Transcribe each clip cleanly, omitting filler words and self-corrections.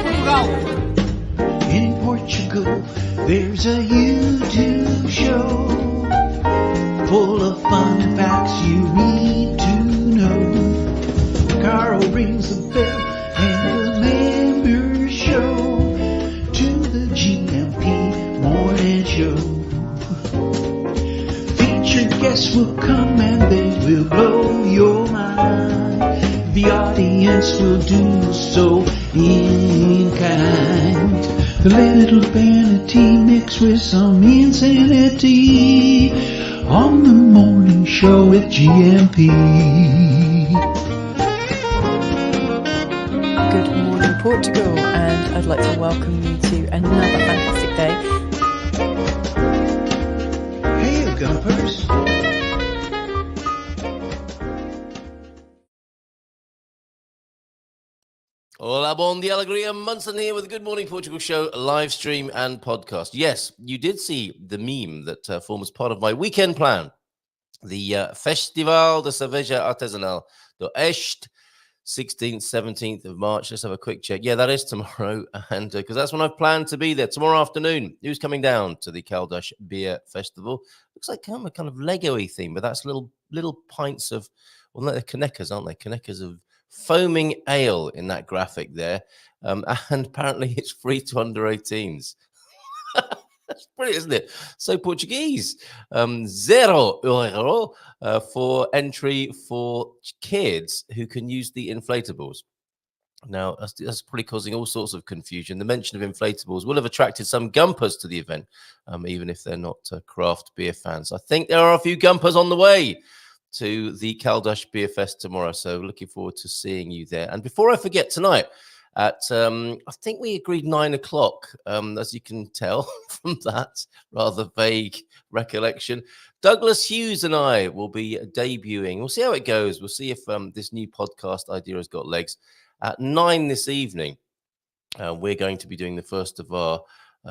Portugal. In Portugal, there's a YouTube show full of fun facts you need to know. Carl rings the bell and the members show to the GMP morning show. Featured guests will come and they will blow your mind. The audience will do so in kind. The little vanity mixed with some insanity on the morning show with GMP. Good morning, Portugal, and I'd like to welcome you to another fantastic day. Hey, Gumpers. Hola, bon dia, alegria. Munson here with the Good Morning Portugal show, live stream and podcast. Yes, you did see the meme that forms part of my weekend plan. The Festival de Cerveja Artesanal do Oeste, 16th, 17th of March. Let's have a quick check. Yeah, that is tomorrow. And because that's when I've planned to be there tomorrow afternoon. Who's coming down to the Caldas Beer Festival? Looks like a kind of Lego-y theme, but that's little pints of, well, no, they're Canecas, aren't they? Canecas of foaming ale in that graphic there. And apparently it's free to under 18s. That's brilliant, isn't it? So Portuguese, €0 for entry for kids who can use the inflatables. Now, that's probably causing all sorts of confusion. The mention of inflatables will have attracted some gumpers to the event, even if they're not craft beer fans. I think there are a few gumpers on the way to the Caldas Beer Fest tomorrow. So looking forward to seeing you there. And before I forget, tonight at, I think we agreed 9 o'clock, as you can tell from that rather vague recollection. Douglas Hughes and I will be debuting. We'll see how it goes. We'll see if this new podcast idea has got legs. At 9 this evening, we're going to be doing the first of our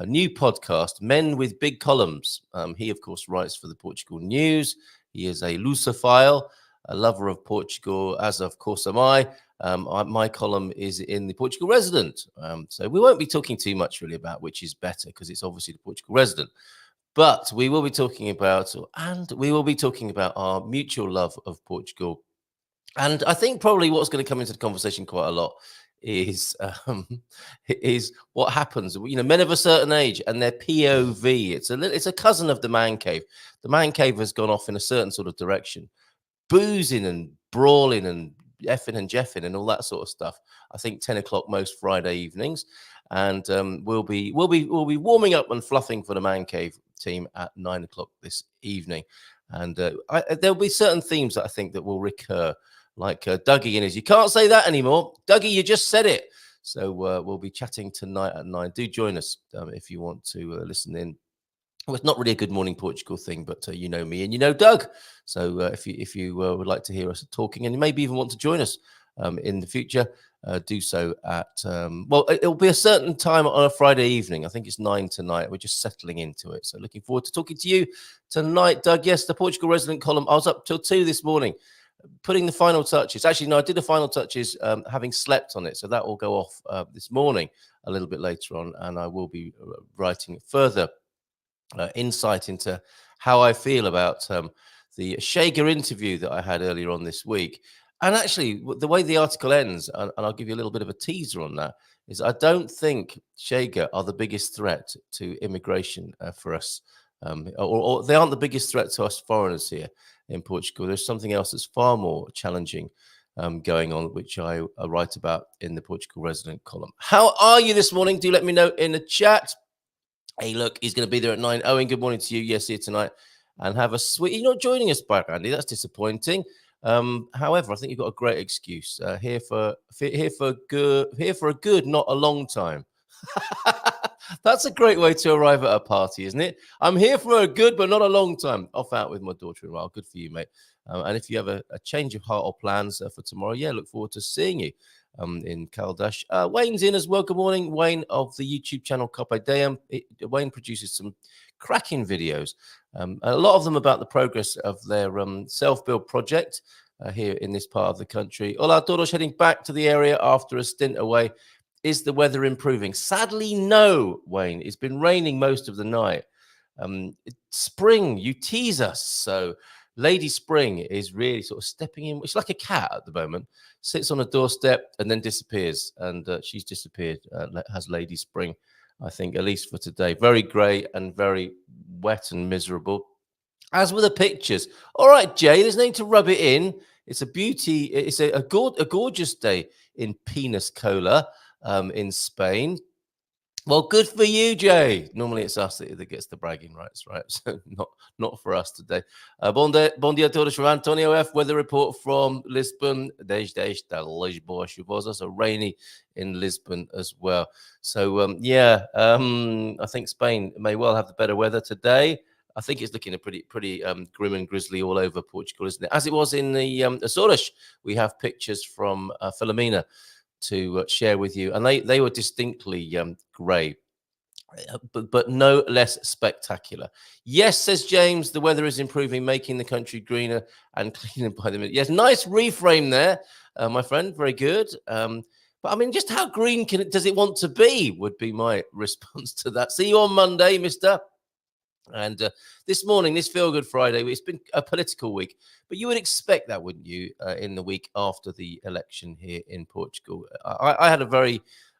new podcast, Men with Big Columns. He, of course, writes for the Portugal News. He is a Lusophile, a lover of Portugal, as of course am I. My column is in the Portugal Resident. So we won't be talking too much really about which is better because it's obviously the Portugal Resident. But we will be talking about, our mutual love of Portugal. And I think probably what's going to come into the conversation quite a lot is what happens. You know, men of a certain age and their POV. It's a cousin of the man cave. The man cave has gone off in a certain sort of direction, boozing and brawling and effing and jeffing and all that sort of stuff. I think 10 o'clock most Friday evenings, and we'll be warming up and fluffing for the man cave team at 9 o'clock this evening. And there'll be certain themes that I think that will recur. Like Dougie in his, you can't say that anymore. Dougie, you just said it. So we'll be chatting tonight at 9. Do join us if you want to listen in. Well, it's not really a Good Morning Portugal thing, but you know me and you know Doug. So if you would like to hear us talking and you maybe even want to join us in the future, do so at, it'll be a certain time on a Friday evening. I think it's 9 tonight. We're just settling into it. So looking forward to talking to you tonight, Doug. Yes, the Portugal Resident column. I was up till 2 this morning. Putting the final touches. Actually, no, I did the final touches having slept on it. So that will go off this morning a little bit later on. And I will be writing further insight into how I feel about the Shager interview that I had earlier on this week. And actually, the way the article ends, and I'll give you a little bit of a teaser on that, is I don't think Shager are the biggest threat to immigration for us. Or they aren't the biggest threat to us foreigners here in Portugal. There's something else that's far more challenging going on, which I write about in the Portugal Resident column. How are you this morning? Do let me know in the chat. Hey, look, he's going to be there at 9. Owen, good morning to you. Yes, here tonight. And have a sweet... You're not joining us back, Andy. That's disappointing. However, I think you've got a great excuse. Here for a good, not a long time. That's a great way to arrive at a party, isn't it? I'm here for a good, but not a long time. Off out with my daughter-in-law. Good for you, mate. And if you have a change of heart or plans for tomorrow, look forward to seeing you in Caldas. Wayne's in as well. Good morning, Wayne of the YouTube channel Carpe Diem. Wayne produces some cracking videos, a lot of them about the progress of their self-build project here in this part of the country. Hola, todos heading back to the area after a stint away Is the weather improving? Sadly, no, Wayne. It's been raining most of the night. Spring, you tease us. So Lady Spring is really sort of stepping in. It's like a cat at the moment. Sits on a doorstep and then disappears. And she's disappeared, has Lady Spring, I think, at least for today. Very grey and very wet and miserable. As with the pictures. All right, Jay, there's no need to rub it in. It's a beauty. It's a gorgeous day in Pensacola, in Spain. Well, good for you, Jay. Normally it's us that gets the bragging rights, right? So not for us today. Bom dia a todos from Antonio F. Weather report from Lisbon. Desde esta Lisboa chuvosa, so rainy in Lisbon as well. So, I think Spain may well have the better weather today. I think it's looking a pretty grim and grisly all over Portugal, isn't it? As it was in the Azores. We have pictures from Filomena to share with you, and they were distinctly grey, but no less spectacular. Yes, says James, the weather is improving, making the country greener and cleaner by the minute. Yes, nice reframe there, my friend. Very good. But I mean, just how green does it want to be? Would be my response to that. See you on Monday, Mister. And this morning, this Feelgood Friday, it's been a political week, but you would expect that, wouldn't you, in the week after the election here in Portugal? I had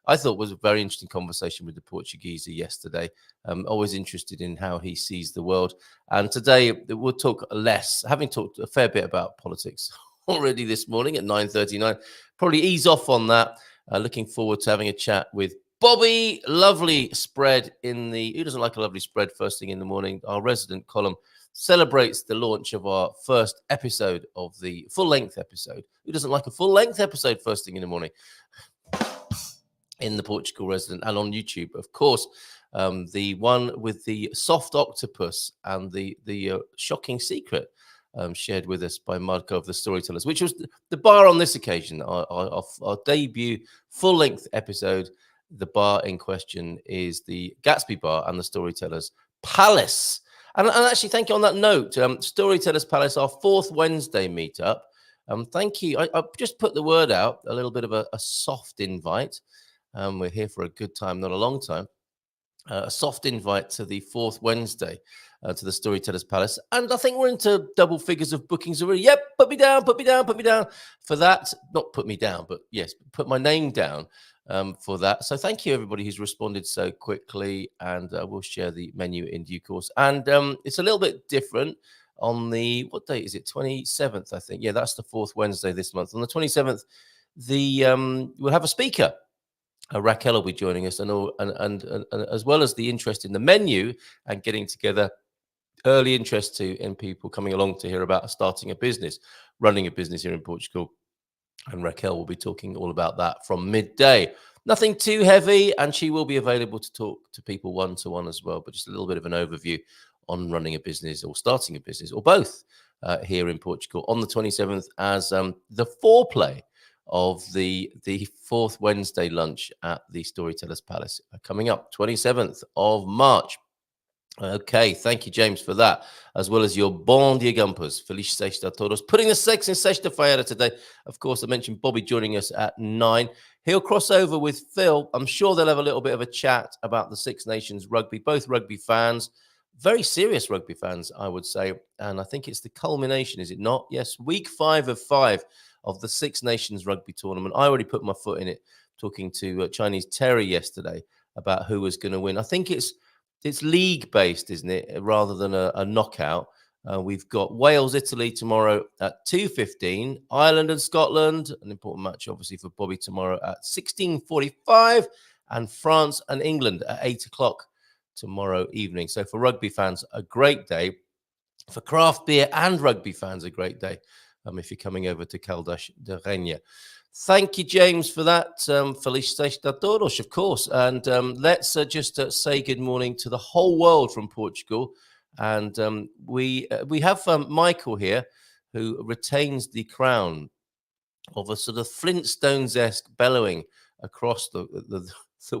I thought was a very interesting conversation with the Portuguese yesterday. Always interested in how he sees the world. And today we'll talk less, having talked a fair bit about politics already this morning at 9:39. Probably ease off on that. Looking forward to having a chat with Bobby. Lovely spread in the... Who doesn't like a lovely spread first thing in the morning? Our resident column celebrates the launch of our first episode of the full-length episode. Who doesn't like a full-length episode first thing in the morning? In the Portugal resident and on YouTube, of course. The one with the soft octopus and the shocking secret shared with us by Marco of the Storytellers, which was the bar on this occasion, our debut full-length episode. The bar in question is the Gatsby Bar and the Storytellers Palace. And actually, thank you on that note. Storytellers Palace, our fourth Wednesday meetup. Thank you. I just put the word out, a little bit of a soft invite. We're here for a good time, not a long time. A soft invite to the fourth Wednesday to the Storytellers Palace. And I think we're into double figures of bookings already. Yep, put me down for that. Not put me down, but yes, put my name down. For that. So thank you, everybody who's responded so quickly, and we'll share the menu in due course. And it's a little bit different on the, what date is it? 27th, I think. Yeah, that's the fourth Wednesday this month. On the 27th, we'll have a speaker. Raquel will be joining us, and as well as the interest in the menu and getting together, early interest in people coming along to hear about starting a business, running a business here in Portugal. And Raquel will be talking all about that from midday. Nothing too heavy, and she will be available to talk to people one-to-one as well, but just a little bit of an overview on running a business or starting a business or both here in Portugal on the 27th as the foreplay of the fourth Wednesday lunch at the Storytellers Palace coming up 27th of March. Okay, thank you, James, for that, as well as your bom dia gumpers. Feliz sexta a todos. Putting the sex in sexta-feira today. Of course, I mentioned Bobby joining us at 9. He'll cross over with Phil. I'm sure they'll have a little bit of a chat about the Six Nations rugby. Both rugby fans, very serious rugby fans, I would say. And I think it's the culmination, is it not? Yes, week 5 of 5 of the Six Nations rugby tournament. I already put my foot in it, talking to Chinese Terry yesterday about who was going to win. I think it's league-based, isn't it, rather than a knockout. We've got Wales, Italy tomorrow at 2:15. Ireland and Scotland, an important match, obviously, for Bobby tomorrow at 16:45. And France and England at 8 o'clock tomorrow evening. So for rugby fans, a great day. For craft beer and rugby fans, a great day if you're coming over to Caldas de Rainha. Thank you, James, for that. Feliz sexta a todos, of course. And let's just say good morning to the whole world from Portugal. And we have Michael here, who retains the crown of a sort of Flintstones-esque bellowing across the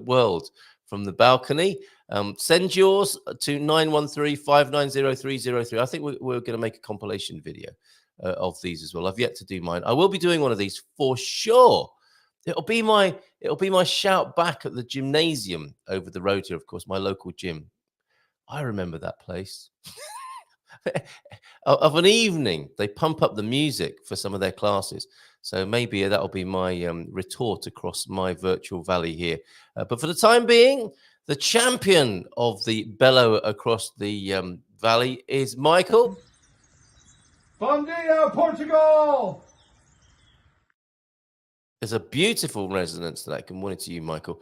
world from the balcony. Send yours to 913-590-303. I think we're going to make a compilation video of these as well. I've yet to do mine. I will be doing one of these for sure It'll be my shout back at the gymnasium over the road here, of course, my local gym. I remember that place. Of an evening, they pump up the music for some of their classes. So maybe that'll be my retort across my virtual valley here. But for the time being, the champion of the bellow across the valley is Michael. Bom dia, Portugal! There's a beautiful resonance to that. Good morning to you, Michael.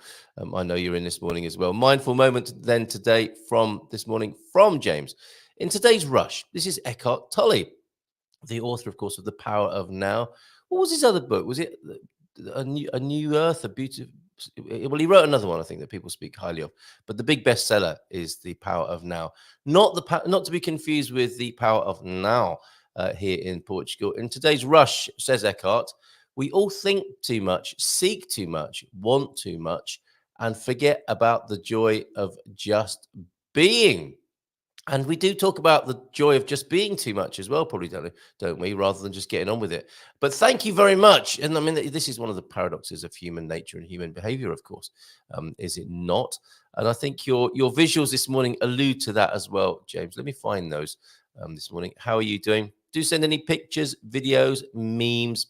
I know you're in this morning as well. Mindful moment then today from this morning from James. In today's rush, this is Eckhart Tolle, the author, of course, of The Power of Now. What was his other book? Was it A New Earth, A Beautiful? Well, he wrote another one, I think, that people speak highly of. But the big bestseller is The Power of Now. Not to be confused with The Power of Now here in Portugal. In today's rush, says Eckhart, we all think too much, seek too much, want too much, and forget about the joy of just being. And we do talk about the joy of just being too much as well, probably, don't we, rather than just getting on with it. But thank you very much. And I mean, this is one of the paradoxes of human nature and human behavior, of course, is it not? And I think your visuals this morning allude to that as well, James. Let me find those this morning. How are you doing? Do send any pictures, videos, memes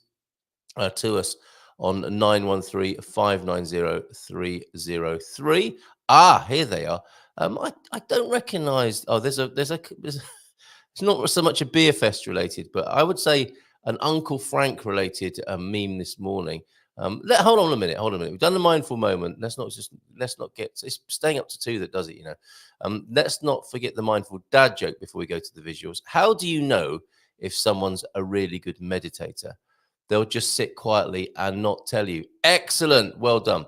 to us on 913-590-303. Here they are. I don't recognize. Oh, there's it's not so much a beer fest related, but I would say an Uncle Frank related meme this morning. Hold on a minute. We've done the mindful moment. Let's not get. It's staying up to 2 that does it. Let's not forget the mindful dad joke before we go to the visuals. How do you know if someone's a really good meditator? They'll just sit quietly and not tell you. Excellent. Well done.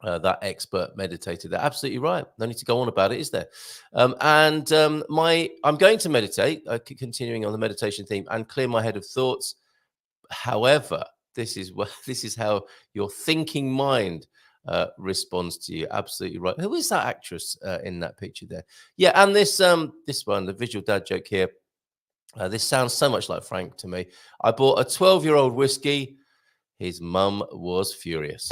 That expert meditator. They're absolutely right. No need to go on about it, is there? I'm going to meditate, continuing on the meditation theme, and clear my head of thoughts. However, this is how your thinking mind responds to you. Absolutely right. Who is that actress in that picture there? Yeah, and this one, the visual dad joke here. This sounds so much like Frank to me. I bought a 12-year-old whiskey. His mum was furious.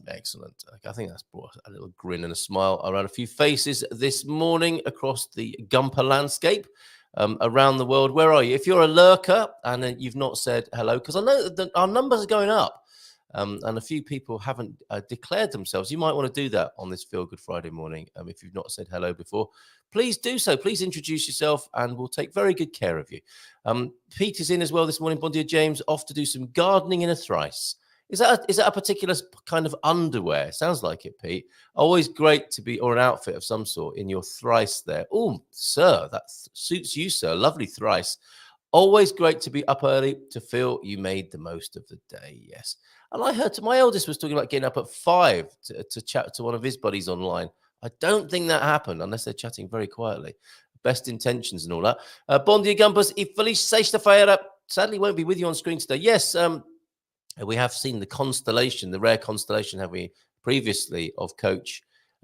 Excellent. I think that's brought a little grin and a smile around a few faces this morning across the Gumper landscape around the world. Where are you? If you're a lurker and you've not said hello, because I know that our numbers are going up and a few people haven't declared themselves. You might want to do that on this Feelgood Friday morning. If you've not said hello before, please do so. Please introduce yourself and we'll take very good care of you. Pete is in as well this morning. Bon dia, James. Off to do some gardening in a thrice. Is that a particular kind of underwear? Sounds like it, Pete. Always great to be, or an outfit of some sort in your thrice there. Oh, sir, that suits you, sir. Lovely thrice. Always great to be up early to feel you made the most of the day. Yes. And I heard my eldest was talking about getting up at 5 to chat to one of his buddies online. I don't think that happened unless they're chatting very quietly. Best intentions and all that. Bon dia, Gumpers. E feliz sexta-feira. Sadly, won't be with you on screen today. Yes, we have seen the constellation, the rare constellation, have we, previously, of Coach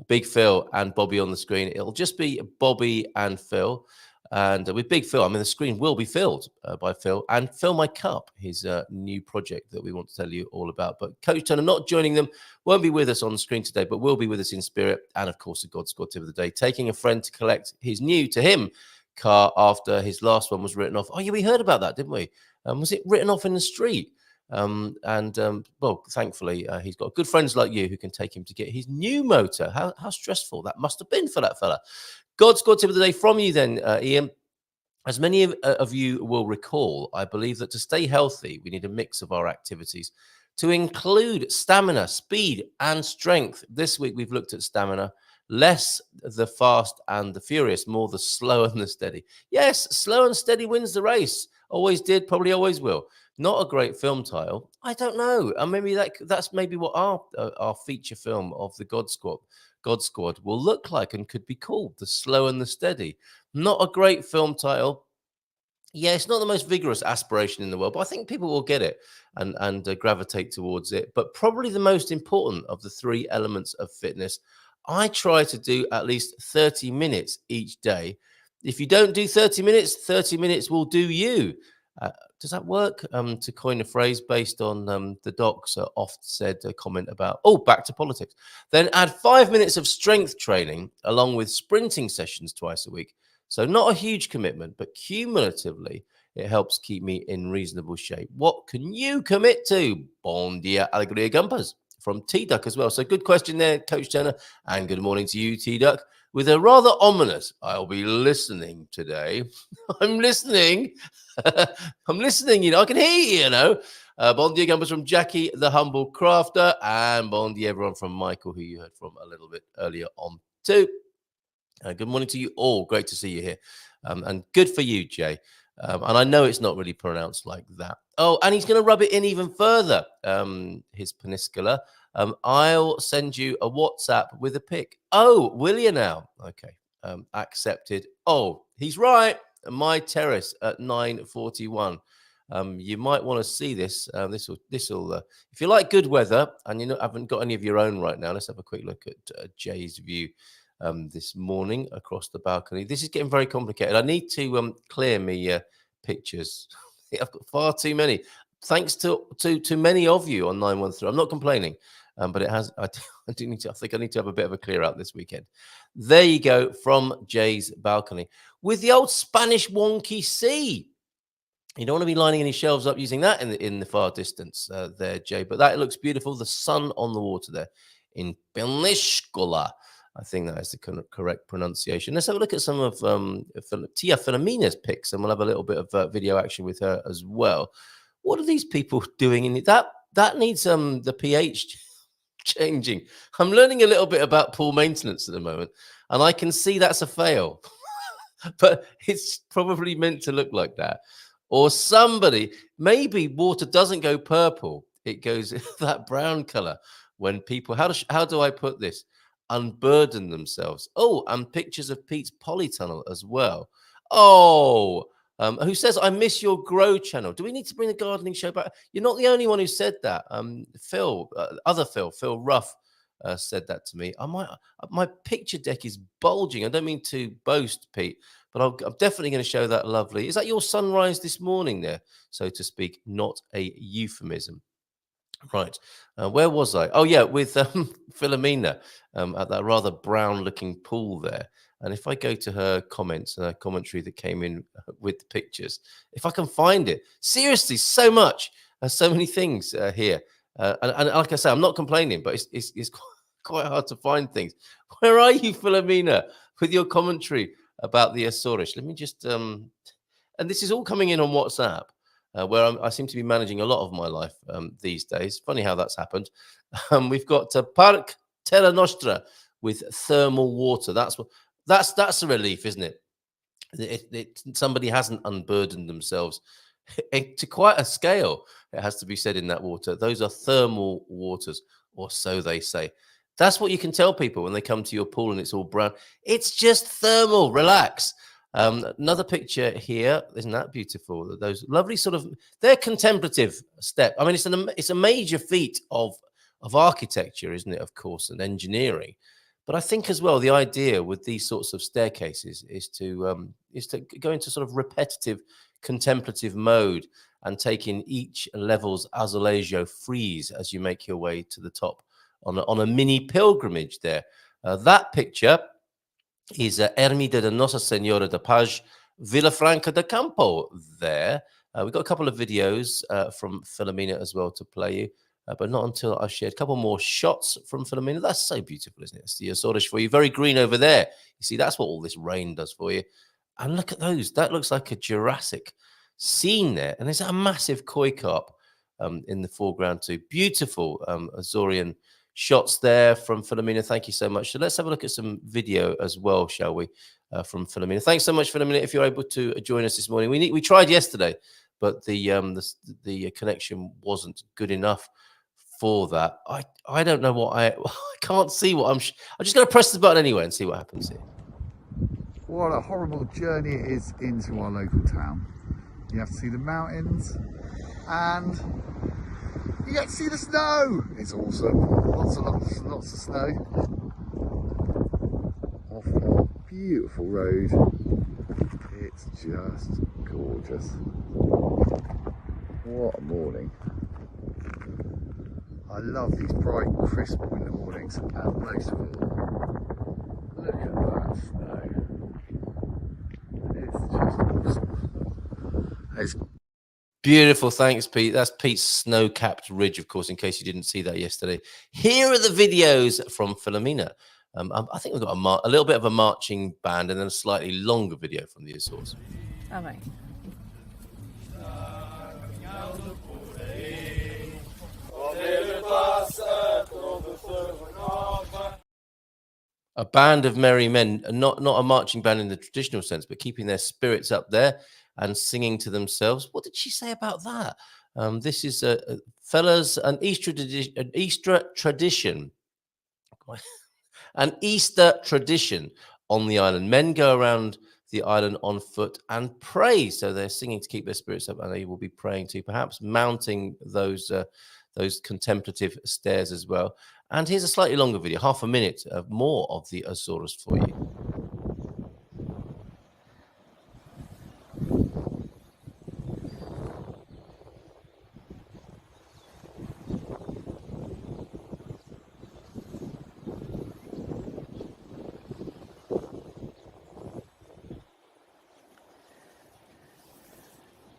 Big Phil and Bobby on the screen. It'll just be Bobby and Phil. And with Big Phil, I mean, the screen will be filled by Phil and Fill My Cup, his new project that we want to tell you all about. But Coach Turner not joining them, won't be with us on the screen today, but will be with us in spirit. And of course, the God Squad tip of the day, taking a friend to collect his new, to him, car after his last one was written off. Oh, yeah, we heard about that, didn't we? Was it written off in the street? Well, thankfully, he's got good friends like you who can take him to get his new motor. How stressful that must have been for that fella. God's God tip of the day from you then, Ian. As many of you will recall, I believe that to stay healthy, we need a mix of our activities to include stamina, speed, and strength. This week, we've looked at stamina, less the fast and the furious, more the slow and the steady. Yes, slow and steady wins the race. Always did, probably always will. Not a great film title. I don't know. And maybe that's maybe what our feature film of the God Squad will look like and could be called The Slow and the Steady. Not a great film title. Yeah, it's not the most vigorous aspiration in the world, but I think people will get it and gravitate towards it. But probably the most important of the 3 elements of fitness, I try to do at least 30 minutes each day. If you don't do 30 minutes will do you. Does that work? To coin a phrase based on the doc's oft said comment about, back to politics. Then add 5 minutes of strength training along with sprinting sessions twice a week. So not a huge commitment, but cumulatively, it helps keep me in reasonable shape. What can you commit to? Bon dia, alegria gumpers. From T-Duck as well. So good question there, Coach Jenner. And good morning to you, T-Duck. With a rather ominous, I'll be listening today. I'm listening. I'm listening, I can hear you, Bon dia, gumpers from Jackie, the humble crafter. And bon dia, everyone from Michael, who you heard from a little bit earlier on too. Good morning to you all. Great to see you here. And good for you, Jay. And I know it's not really pronounced like that. Oh, and he's going to rub it in even further, his peniscula. I'll send you a WhatsApp with a pic. Oh, will you now? Okay. Accepted. Oh, he's right. My terrace at 9:41. You might want to see this. This will. If you like good weather and you haven't got any of your own right now, let's have a quick look at Jay's view this morning across the balcony. This is getting very complicated. I need to clear me pictures. I've got far too many. Thanks to many of you on 913. I'm not complaining, but it has. I think I need to have a bit of a clear out this weekend. There you go, from Jay's balcony with the old Spanish wonky sea. You don't want to be lining any shelves up using that in the far distance there, Jay. But that looks beautiful. The sun on the water there in Peniscola. I think that is the correct pronunciation. Let's have a look at some of Tia Filomena's pics, and we'll have a little bit of video action with her as well. What are these people doing in it? That needs the pH changing. I'm learning a little bit about pool maintenance at the moment, and I can see that's a fail. But it's probably meant to look like that. Or maybe water doesn't go purple. It goes that brown color when people, how do I put this? Unburden themselves. Oh, and pictures of Pete's polytunnel as well. Oh, who says, I miss your Grow channel. Do we need to bring the gardening show back? You're not the only one who said that. Phil Ruff said that to me. My picture deck is bulging. I don't mean to boast, Pete, but I'm definitely going to show that lovely. Is that your sunrise this morning there, so to speak, not a euphemism? Right. Where was I? Oh, yeah, with Philomena at that rather brown-looking pool there. And if I go to her comments and her commentary that came in with the pictures, if I can find it, seriously, so much, so many things here. And like I say, I'm not complaining, but it's quite hard to find things. Where are you, Philomena, with your commentary about the Azores? Let me just... and this is all coming in on WhatsApp. Where I seem to be managing a lot of my life these days. Funny how that's happened. We've got Park Terra Nostra with thermal water. That's a relief, isn't it? Somebody hasn't unburdened themselves to quite a scale. It has to be said in that water. Those are thermal waters, or so they say. That's what you can tell people when they come to your pool and it's all brown. It's just thermal. Relax. Another picture here, isn't that beautiful? Those lovely they're contemplative step. I mean, it's a major feat of architecture, isn't it? Of course, and engineering. But I think as well, the idea with these sorts of staircases is to go into sort of repetitive contemplative mode and take in each level's azulejo frieze as you make your way to the top on a mini pilgrimage there. That picture is Ermida de Nossa Senhora de Paz, Villafranca de Campo there. We've got a couple of videos from Philomena as well to play you, but not until I've shared a couple more shots from Philomena. That's so beautiful, isn't it? It's the Azores for you. Very green over there. You see, that's what all this rain does for you. And look at those. That looks like a Jurassic scene there. And there's a massive koi carp in the foreground too. Beautiful Azorian shots there from Philomena. Thank you so much. So let's have a look at some video as well, shall we, from Philomena. Thanks so much, Philomena, if you're able to join us this morning. We tried yesterday, but the connection wasn't good enough for that. I don't know what I can't see what I'm just going to press the button anyway and see what happens here. What a horrible journey it is into our local town. You have to see the mountains and you get to see the snow. It's awesome. Lots of snow. Off a beautiful road. It's just gorgeous. What a morning. I love these bright, crisp winter mornings, and most of all, look at that snow. It's just awesome. It's Beautiful, thanks, Pete. That's Pete's snow-capped ridge, of course, in case you didn't see that yesterday. Here are the videos from Philomena. I think we've got a little bit of a marching band and then a slightly longer video from the Azores. All right. A band of merry men, not a marching band in the traditional sense, but keeping their spirits up there and singing to themselves. What did she say about that? This is fellas, an Easter tradition, an Easter tradition on the island. Men go around the island on foot and pray. So they're singing to keep their spirits up, and they will be praying too, perhaps mounting those contemplative stairs as well. And here's a slightly longer video, half a minute of more of the Azores for you.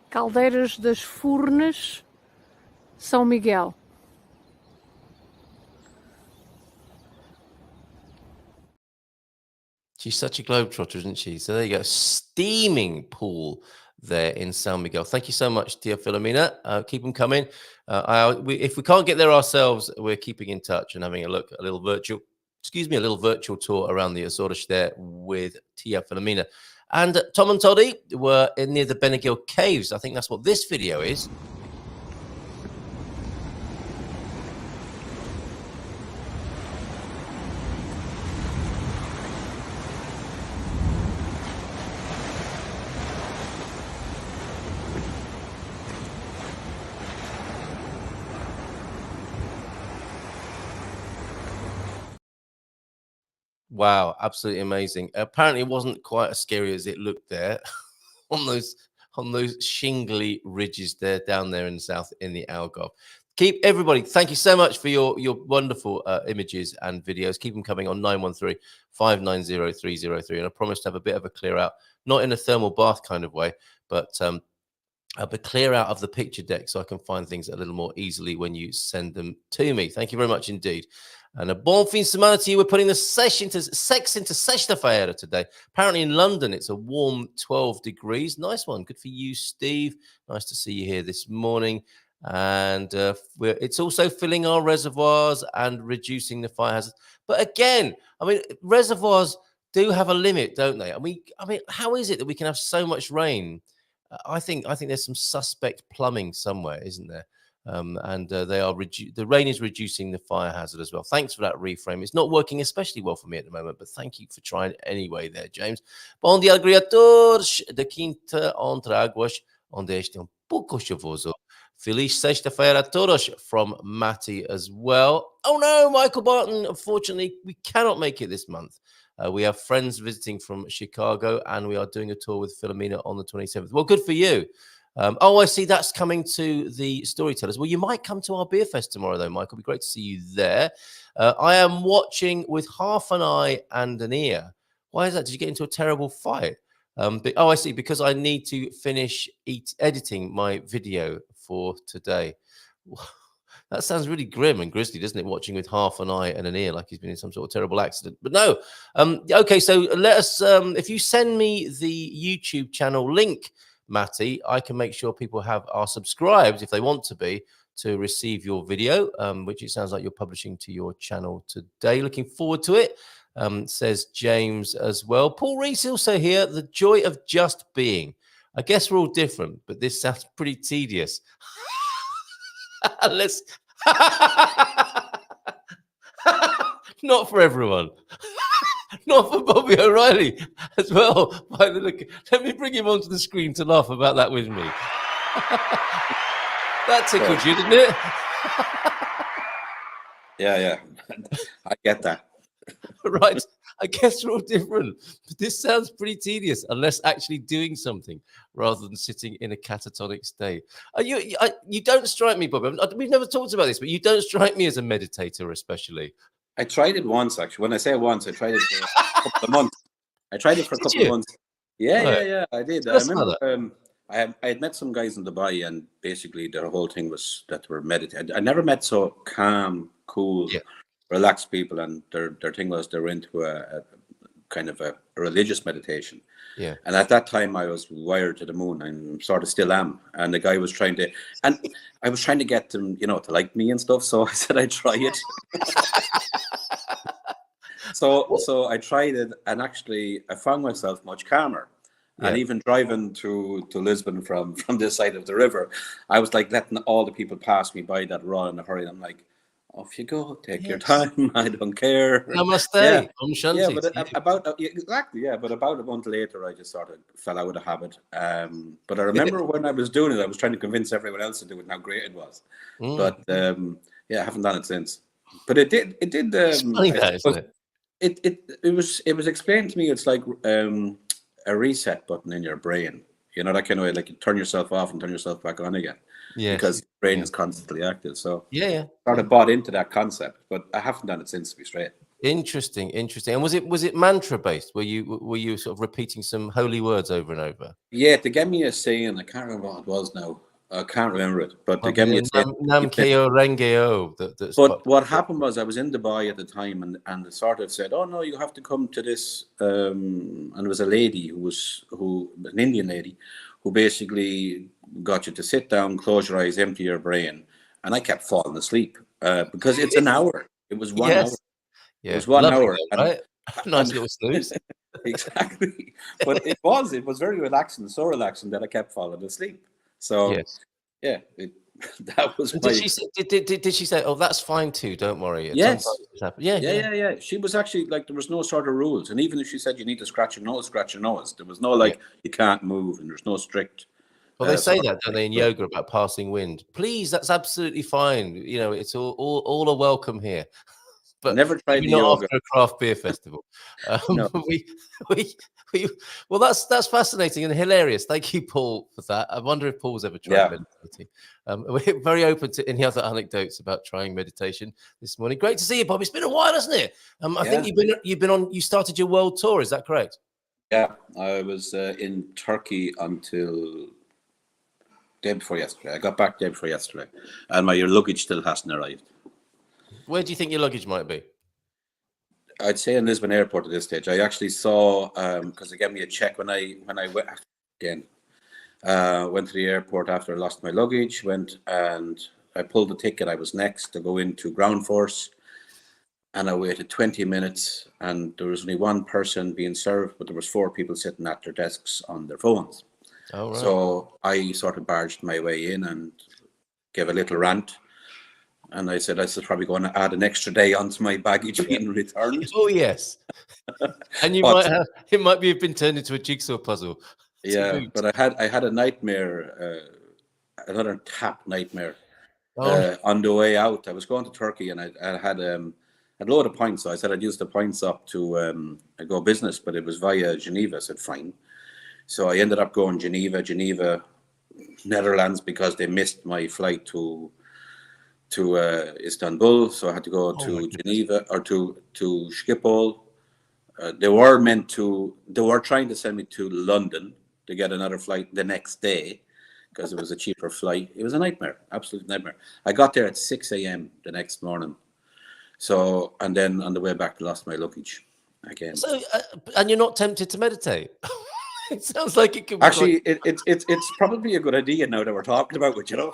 Caldeiras das Furnas, São Miguel. She's such a globetrotter, isn't she? So there you go. Steaming pool there in San Miguel. Thank you so much, Tia Filomena. Keep them coming. If we can't get there ourselves, we're keeping in touch and having a little virtual tour around the Azores there with Tia Filomena. And Tom and Toddy were near the Beniguil Caves. I think that's what this video is. Wow, absolutely amazing. Apparently, it wasn't quite as scary as it looked there on those shingly ridges there down there in the south in the Algarve. Keep everybody. Thank you so much for your wonderful images and videos. Keep them coming on 913-590-303. And I promise to have a bit of a clear out, not in a thermal bath kind of way, but clear out of the picture deck so I can find things a little more easily when you send them to me. Thank you very much indeed. And a bon fin de semana to you. We're putting the sex into sexta-feira today. Apparently in London, it's a warm 12 degrees. Nice one. Good for you, Steve. Nice to see you here this morning. And it's also filling our reservoirs and reducing the fire hazard. But again, I mean, reservoirs do have a limit, don't they? I mean, how is it that we can have so much rain? I think there's some suspect plumbing somewhere, isn't there? The rain is reducing the fire hazard as well. Thanks for that reframe. It's not working especially well for me at the moment, but thank you for trying anyway there, James. Bom dia, criaturas da Quinta entre Águas, onde este pouco chuvoso. Feliz sexta-feira a todos from Matty as well. Oh no, Michael Barton. Unfortunately, we cannot make it this month. We have friends visiting from Chicago, and we are doing a tour with Philomena on the 27th. Well, good for you. I see that's coming to the Storytellers. Well, you might come to our beer fest tomorrow, though, Michael. It'll be great to see you there. I am watching with half an eye and an ear. Why is that? Did you get into a terrible fight? I see. Because I need to finish editing my video for today. That sounds really grim and grisly, doesn't it? Watching with half an eye and an ear, like he's been in some sort of terrible accident. But no. Okay, so let us. If you send me the YouTube channel link, Matty, I can make sure people are subscribed if they want to be to receive your video, which it sounds like you're publishing to your channel today. Looking forward to it. Says James as well. Paul Reese also here. The joy of just being. I guess we're all different, but this sounds pretty tedious. Let's not for everyone. Not for Bobby O'Reilly as well. By the look, let me bring him onto the screen to laugh about that with me. That tickled you, didn't it? Yeah, I get that. Right. I guess we're all different. But this sounds pretty tedious unless actually doing something rather than sitting in a catatonic state. You don't strike me, Bob. We've never talked about this, but you don't strike me as a meditator, especially. I tried it once, actually. When I say once, I tried it for a couple of months. I tried it for a couple of months. Yeah, I did. I remember I had met some guys in Dubai, and basically their whole thing was that they were meditating. I never met so calm, cool, relaxed people, and their thing was they were into a kind of a religious meditation. Yeah. And at that time, I was wired to the moon, and sort of still am. And the guy was trying to, and I was trying to get them, to like me and stuff. So I said I'd try it. So I tried it, and actually I found myself much calmer. Yeah. And even driving to Lisbon from this side of the river, I was like letting all the people pass me by that were all in a hurry. And I'm like, off you go, take your time. I don't care. Namaste. Yeah, Shanti. But about a month later, I just sort of fell out of the habit. But I remember when I was doing it, I was trying to convince everyone else to do it and how great it was. But I haven't done it since. But it did. It's funny that, isn't it? It was explained to me. It's like a reset button in your brain. That kind of way, like you turn yourself off and turn yourself back on again. Yeah, because your brain is constantly active. So sort of bought into that concept, but I haven't done it since, to be straight. Interesting. And was it mantra based? Were you sort of repeating some holy words over and over? Yeah, they gave me a saying. I can't remember what it was now. I can't remember it, but they gave me a saying. Nam Keo Rengeo. But what happened was I was in Dubai at the time, and they sort of said, "Oh no, you have to come to this." And there was a lady an Indian lady, who basically got you to sit down, close your eyes, empty your brain, and I kept falling asleep because it's an hour. It was 1 hour. Yeah, it was 1 hour. Right? Nice little snooze. Exactly, but it was very relaxing, so relaxing that I kept falling asleep. So that was. Did she say, "Oh, that's fine too. Don't worry"? Yes. Yeah. She was actually like, there was no sort of rules, and even if she said you need to scratch your nose. There was no you can't move, and there's no strict. Well, they say that, don't they, in yoga about passing wind? Please, that's absolutely fine. It's all a welcome here. But never tried the not yoga after a craft beer festival. No. Well, that's fascinating and hilarious. Thank you, Paul, for that. I wonder if Paul's ever tried meditating. We're very open to any other anecdotes about trying meditation this morning. Great to see you, Bob. It's been a while, hasn't it? I think you started your world tour. Is that correct? Yeah, I was in Turkey until day before yesterday. I got back day before yesterday, and my luggage still hasn't arrived. Where do you think your luggage might be? I'd say in Lisbon Airport at this stage. I actually saw because they gave me a check when I went again. Went to the airport after I lost my luggage. Went and I pulled the ticket. I was next to go into ground force, and I waited 20 minutes. And there was only one person being served, but there was 4 people sitting at their desks on their phones. Oh, right. So I sort of barged my way in and gave a little rant. And I said, this is probably going to add an extra day onto my baggage being returned. Oh, yes. And it might have been turned into a jigsaw puzzle. Yeah, but I had a nightmare, another tap nightmare on the way out. I was going to Turkey, and I had a load of points. So I said I'd use the points up to go business, but it was via Geneva. I said, fine. So I ended up going Geneva, Netherlands, because they missed my flight to Istanbul, so I had to go to Geneva or to Schiphol. They were trying to send me to London to get another flight the next day because it was a cheaper flight. It was a nightmare, absolute nightmare. I got there at 6 a.m. the next morning. So, and then on the way back, I lost my luggage again. So, and you're not tempted to meditate? It sounds like it could be. Actually, it's probably a good idea now that we're talking about it,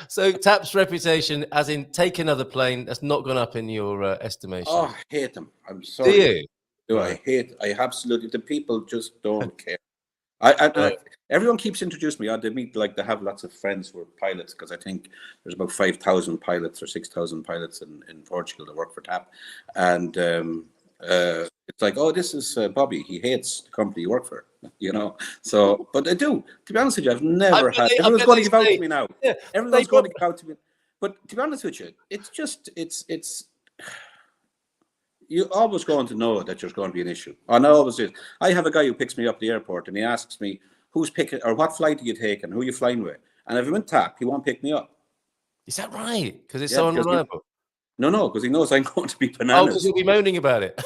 So Tap's reputation, as in take another plane, that's not gone up in your estimation. Oh, I hate them. I'm sorry. Do you? Do I absolutely. The people just don't care. Everyone keeps introducing me. They have lots of friends who are pilots, because I think there's about 5,000 pilots or 6,000 pilots in Portugal that work for TAP, and it's like, oh, this is Bobby. He hates the company you work for, So, but I do. To be honest with you, I've never had. Everyone's going to give out to me now. Yeah, everyone's going to give out to me. But to be honest with you, it's just it's. you always going to know that there's going to be an issue. And I always do. I have a guy who picks me up at the airport, and he asks me, who's picking, or what flight are you taking? Who are you flying with? And if I'm in TAP, he won't pick me up. Is that right? Because it's Yeah, so because unreliable. No, because he knows I'm going to be Oh, bananas. because you'll be moaning about it.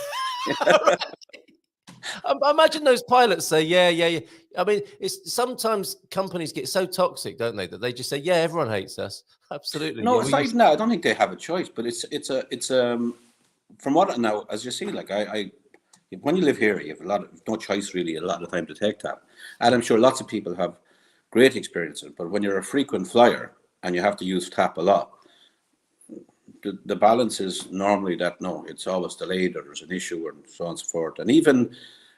I imagine those pilots say, yeah. I mean, it's sometimes companies get so toxic, don't they, that they just say, yeah, everyone hates us. Absolutely. No, Yeah, aside from that, I don't think they have a choice. But it's from what now, as you see, like I when you live here, you have no choice really a lot of the time to take TAP, and I'm sure lots of people have great experiences. But when you're a frequent flyer and you have to use TAP a lot, the balance is normally that no, it's always delayed or there's an issue and so on and so forth. And even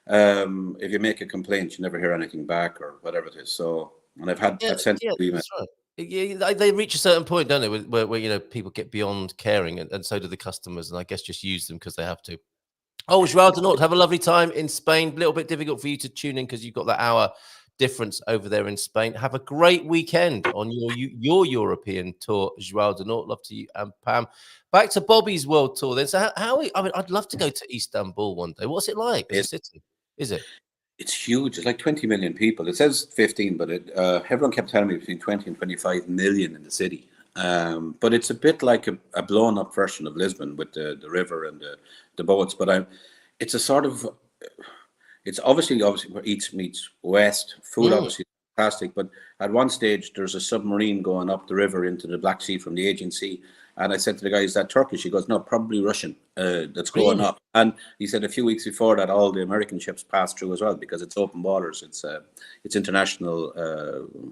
if you make a complaint, you never hear anything back or whatever it is. So, and I've sent emails. That's right. Yeah, they reach a certain point, don't they, where people get beyond caring, and so do the customers, and I guess just use them because they have to. Oh, Joao de Norte, have a lovely time in Spain. A little bit difficult for you to tune in because you've got that hour difference over there in Spain. Have a great weekend on your European tour, Joao de Norte. Love to you and Pam. Back to Bobby's world tour then. So I mean, I'd love to go to Istanbul one day. What's it like as a city? Is it? It's huge. It's like 20 million people. It says 15, but everyone kept telling me between 20 and 25 million in the city. But it's a bit like a blown up version of Lisbon with the river and the boats. But it's a sort of, it's obviously where east meets west. Food obviously is fantastic. But at one stage, there's a submarine going up the river into the Black Sea from the Aegean Sea. And I said to the guy, is that Turkish? He goes, no, probably Russian that's going up. And he said a few weeks before that, all the American ships passed through as well because it's open waters. It's international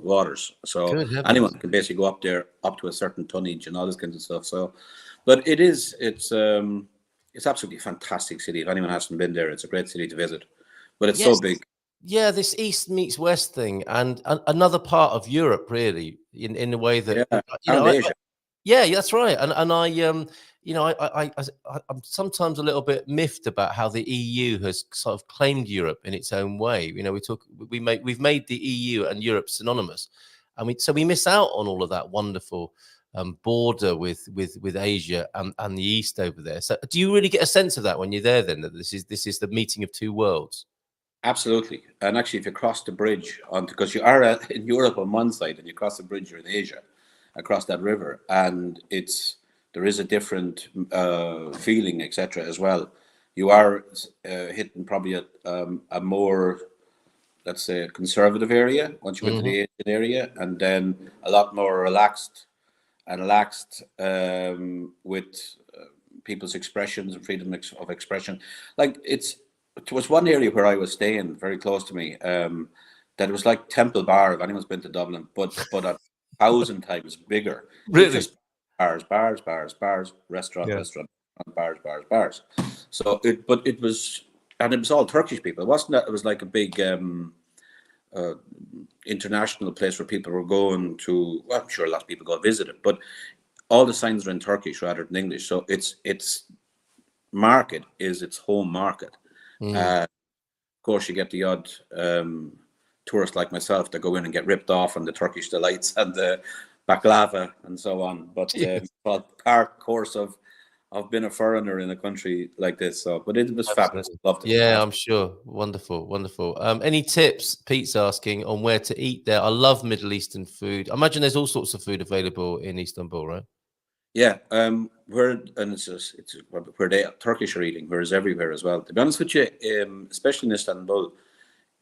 waters. So anyone can basically go up there up to a certain tonnage and all this kind of stuff. So, but it's absolutely a fantastic city. If anyone hasn't been there, it's a great city to visit. But it's so big. Yeah, this East meets West thing, and another part of Europe, really, in the way that Asia. Yeah, that's right. And I'm sometimes a little bit miffed about how the EU has sort of claimed Europe in its own way. We've made the EU and Europe synonymous, and so we miss out on all of that wonderful border with Asia and the East over there. So, do you really get a sense of that when you're there? Then that this is the meeting of two worlds. Absolutely. And actually, if you cross the bridge because you are in Europe on one side and you cross the bridge, you're in Asia across that river, and there is a different feeling, etc. as well. You are hitting probably a more, let's say, conservative area once you go into the Asian area, and then a lot more relaxed with people's expressions and freedom of expression. Like it was one area where I was staying very close to me that was like Temple Bar, if anyone's been to Dublin, but 1,000 times bigger. Really? Just bars, restaurant, bars. So it was all Turkish people. It wasn't that it was like a big international place where people were going to. Well, I'm sure a lot of people go visit it, but all the signs are in Turkish rather than English. So its market is its home market. Of course, you get the odd tourists like myself that go in and get ripped off on the Turkish delights and the baklava and so on. But part course of being a foreigner in a country like this. So, but it was fabulous. Loved it. Yeah, I'm sure. Wonderful. Any tips? Pete's asking on where to eat there. I love Middle Eastern food. I imagine there's all sorts of food available in Istanbul, right? Yeah, where the Turkish are eating, whereas everywhere as well. To be honest with you, especially in Istanbul,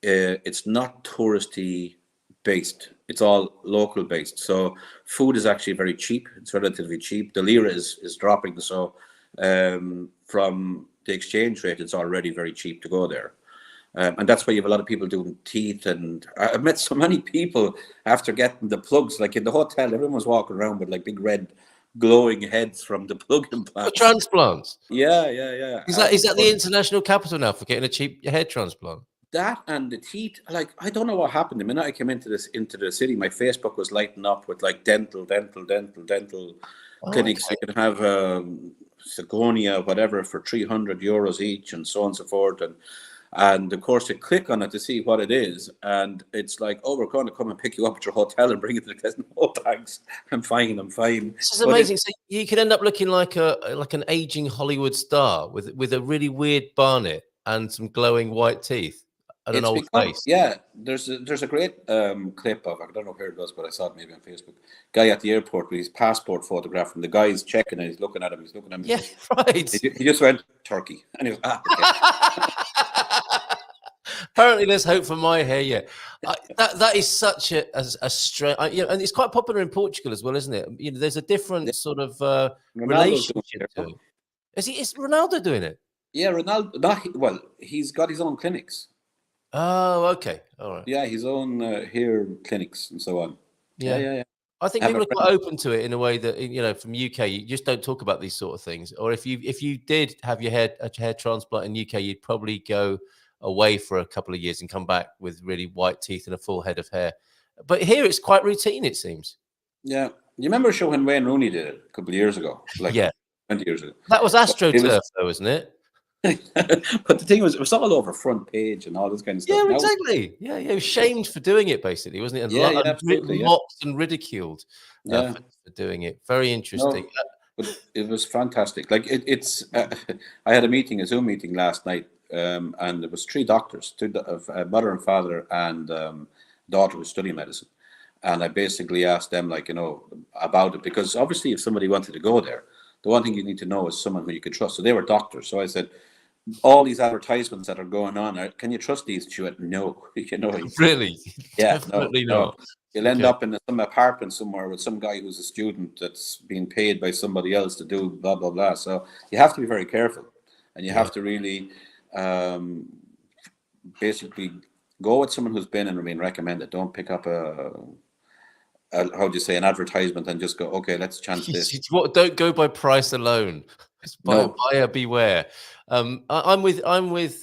it's not touristy based. It's all local based. So food is actually very cheap. It's relatively cheap. The lira is dropping. So from the exchange rate, it's already very cheap to go there. And that's why you have a lot of people doing teeth. And I've met so many people after getting the plugs, like in the hotel, everyone was walking around with like big red glowing heads from the plug implants. Transplants. Yeah. Is that the international capital now for getting a cheap head transplant? That and the teeth, like I don't know what happened. The minute I came into the city, my Facebook was lighting up with like dental clinics. Okay. You can have Segonia, whatever, for €300 each, and so on and so forth. And And of course, you click on it to see what it is, and it's like, oh, we're going to come and pick you up at your hotel and bring you to the test. No thanks, I'm fine. This is amazing. So you could end up looking like an aging Hollywood star with a really weird barnet and some glowing white teeth and an old face. Yeah, there's a great clip of, I don't know where it was, but I saw it maybe on Facebook. Guy at the airport with his passport photograph, and the guy's checking and he's looking at him. Yeah, right. He just went Turkey, and he was okay. Apparently, there's hope for my hair. Yeah, that is such a strange. And it's quite popular in Portugal as well, isn't it? There's a different sort of relationship to it. Is Ronaldo doing it? Yeah, Ronaldo. He's got his own clinics. Oh, okay, all right. Yeah, his own hair clinics and so on. Yeah. I think people are quite open to it in a way that, from UK, you just don't talk about these sort of things. Or if you did have a hair transplant in UK, you'd probably go away for a couple of years and come back with really white teeth and a full head of hair. But here it's quite routine, it seems. Yeah. You remember a show when Wayne Rooney did it a couple of years ago? 20 years ago. That was AstroTurf, though, wasn't it? But the thing was, it was all over front page and all this kind of stuff. Yeah, exactly. Yeah, he was shamed for doing it, basically, wasn't it? And absolutely. Mocked and ridiculed for doing it. Very interesting. No, but it was fantastic. Like it's. I had a Zoom meeting last night, and there was 3 doctors, a mother and father and daughter who study medicine, and I basically asked them, about it, because obviously, if somebody wanted to go there, the one thing you need to know is someone who you can trust. So they were doctors. So I said, all these advertisements that are going on, can you trust these? She went, no. Really? Yeah, definitely no. not. You'll end up in some apartment somewhere with some guy who's a student that's being paid by somebody else to do blah, blah, blah. So you have to be very careful, and you have to really basically go with someone who's been and remain recommended. Don't pick up an advertisement and just go, okay, let's chance this. Don't go by price alone. Buyer beware. I'm with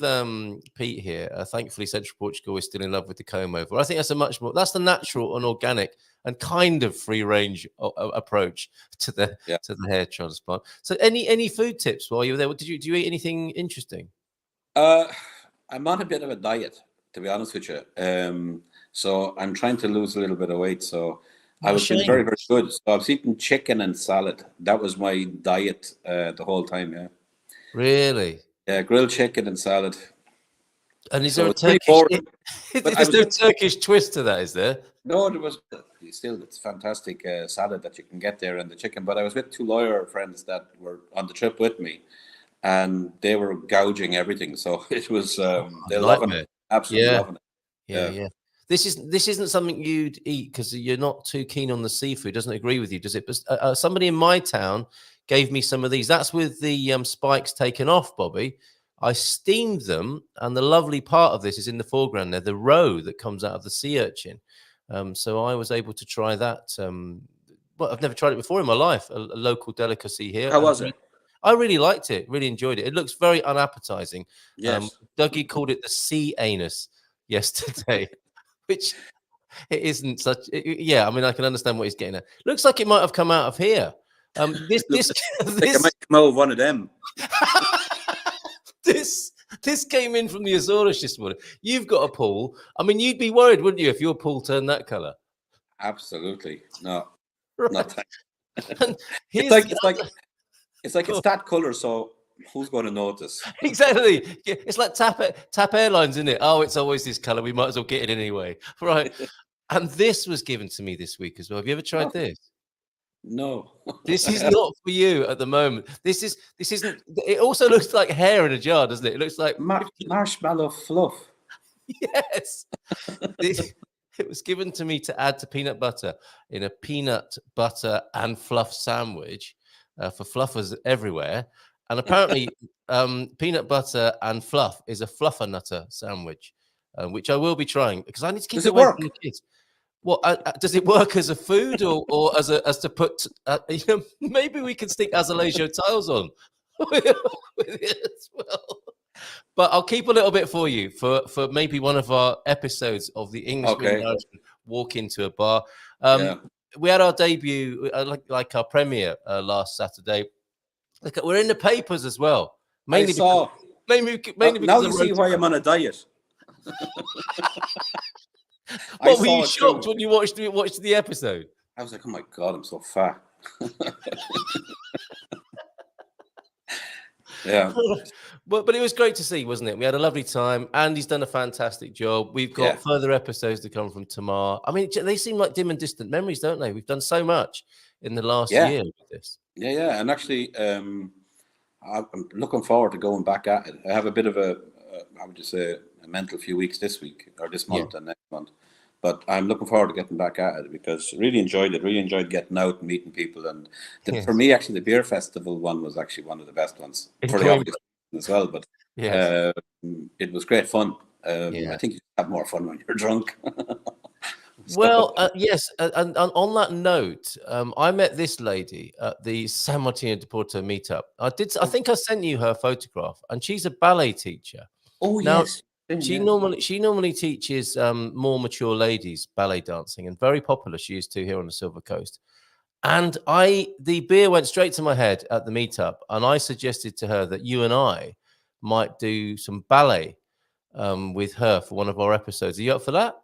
Pete here. Thankfully, Central Portugal is still in love with the comb over. I think that's the natural and organic and kind of free range approach to the hair transplant. So, any food tips while you were there? Do you eat anything interesting? I'm on a bit of a diet, to be honest with you. So I'm trying to lose a little bit of weight. So I was feeling very, very good. So I was eating chicken and salad. That was my diet the whole time. Yeah. Really? Yeah, grilled chicken and salad. And is there a Turkish? There's no Turkish twist to that, is there? No, there was. Still, it's fantastic salad that you can get there and the chicken. But I was with 2 lawyer friends that were on the trip with me, and they were gouging everything. So it was they loving it, absolutely loving it. Yeah. This isn't something you'd eat because you're not too keen on the seafood. Doesn't agree with you, does it? But somebody in my town gave me some of these. That's with the spikes taken off, Bobby. I steamed them, and the lovely part of this is in the foreground there, the roe that comes out of the sea urchin. So I was able to try that. I've never tried it before in my life. A local delicacy here. How was it? I really liked it. Really enjoyed it. It looks very unappetizing. Yes. Dougie called it the sea anus yesterday, which it isn't such. I mean, I can understand what he's getting at. Looks like it might have come out of here. This it might come out of one of them. This came in from the Azores this morning. You've got a pool. I mean, you'd be worried, wouldn't you, if your pool turned that color? Absolutely. No. Right. Not that. It's that color, so who's going to notice? Exactly. Yeah, it's like TAP Airlines, isn't it? Oh, it's always this color. We might as well get it anyway. Right. And this was given to me this week as well. Have you ever tried this? No. This is not for you at the moment. This isn't. It also looks like hair in a jar, doesn't it? It looks like marshmallow fluff. Yes. It was given to me to add to peanut butter in a peanut butter and fluff sandwich for fluffers everywhere. And apparently, peanut butter and fluff is a fluffer nutter sandwich, which I will be trying because I need to keep it away from the kids. What does it work as a food or as to put? Maybe we can stick azulejo tiles on with it as well. But I'll keep a little bit for you for maybe one of our episodes of the Englishman walk into a bar. We had our debut, like our premiere last Saturday. Look, we're in the papers as well. Mainly mainly Now because you of see why I'm on a diet. What were you it shocked too. when you watched the episode? I was like, oh my God, I'm so fat. Yeah. But it was great to see, wasn't it? We had a lovely time. Andy's done a fantastic job. We've got Yeah. further episodes to come from Tamar. I mean, they seem like dim and distant memories, don't they? We've done so much in the last year with this. Yeah. And actually, I'm looking forward to going back at it. I have a bit of a mental few weeks this week or this month and next month. But I'm looking forward to getting back at it because I really enjoyed it. Really enjoyed getting out and meeting people. And for me, actually, the beer festival one was actually one of the best ones for the obvious reasons as well. But it was great fun. I think you have more fun when you're drunk. Well, yes. And on that note, I met this lady at the San Martino de Porto meetup. I think I sent you her photograph, and she's a ballet teacher. Oh, now, yes. She normally teaches more mature ladies ballet dancing, and very popular she is too here on the Silver Coast. And the beer went straight to my head at the meetup, and I suggested to her that you and I might do some ballet with her for one of our episodes. Are you up for that?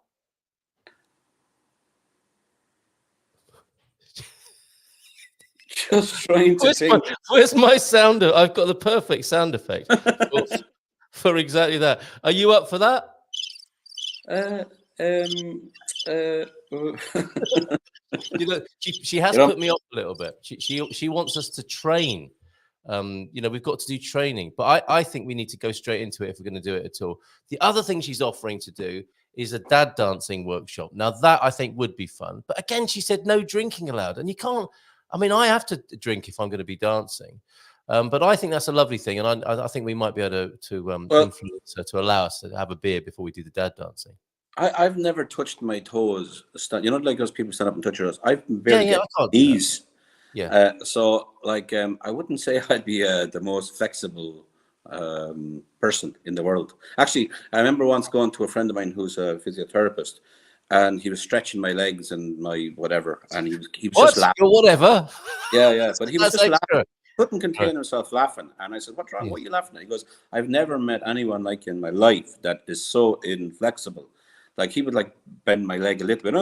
Just trying to think. Where's my sounder? I've got the perfect sound effect for exactly that. Are you up for that? She has put me off a little bit. She wants us to train. We've got to do training, but I think we need to go straight into it if we're going to do it at all. The other thing she's offering to do is a dad dancing workshop. Now that I think would be fun, but again, she said no drinking allowed, and you can't. I mean, I have to drink if I'm going to be dancing, but I think that's a lovely thing, and I think we might be able to influence her to allow us to have a beer before we do the dad dancing. I've never touched my toes. Like those people stand up and touch your toes. I've barely got knees. Yeah. So, I wouldn't say I'd be the most flexible person in the world. Actually, I remember once going to a friend of mine who's a physiotherapist, and he was stretching my legs and my whatever, and he was just laughing. Whatever. Yeah. But he was just laughing. Couldn't contain himself laughing. And I said, "What's wrong? What are you laughing at?" He goes, "I've never met anyone like you in my life that is so inflexible." Like he would bend my leg a little bit.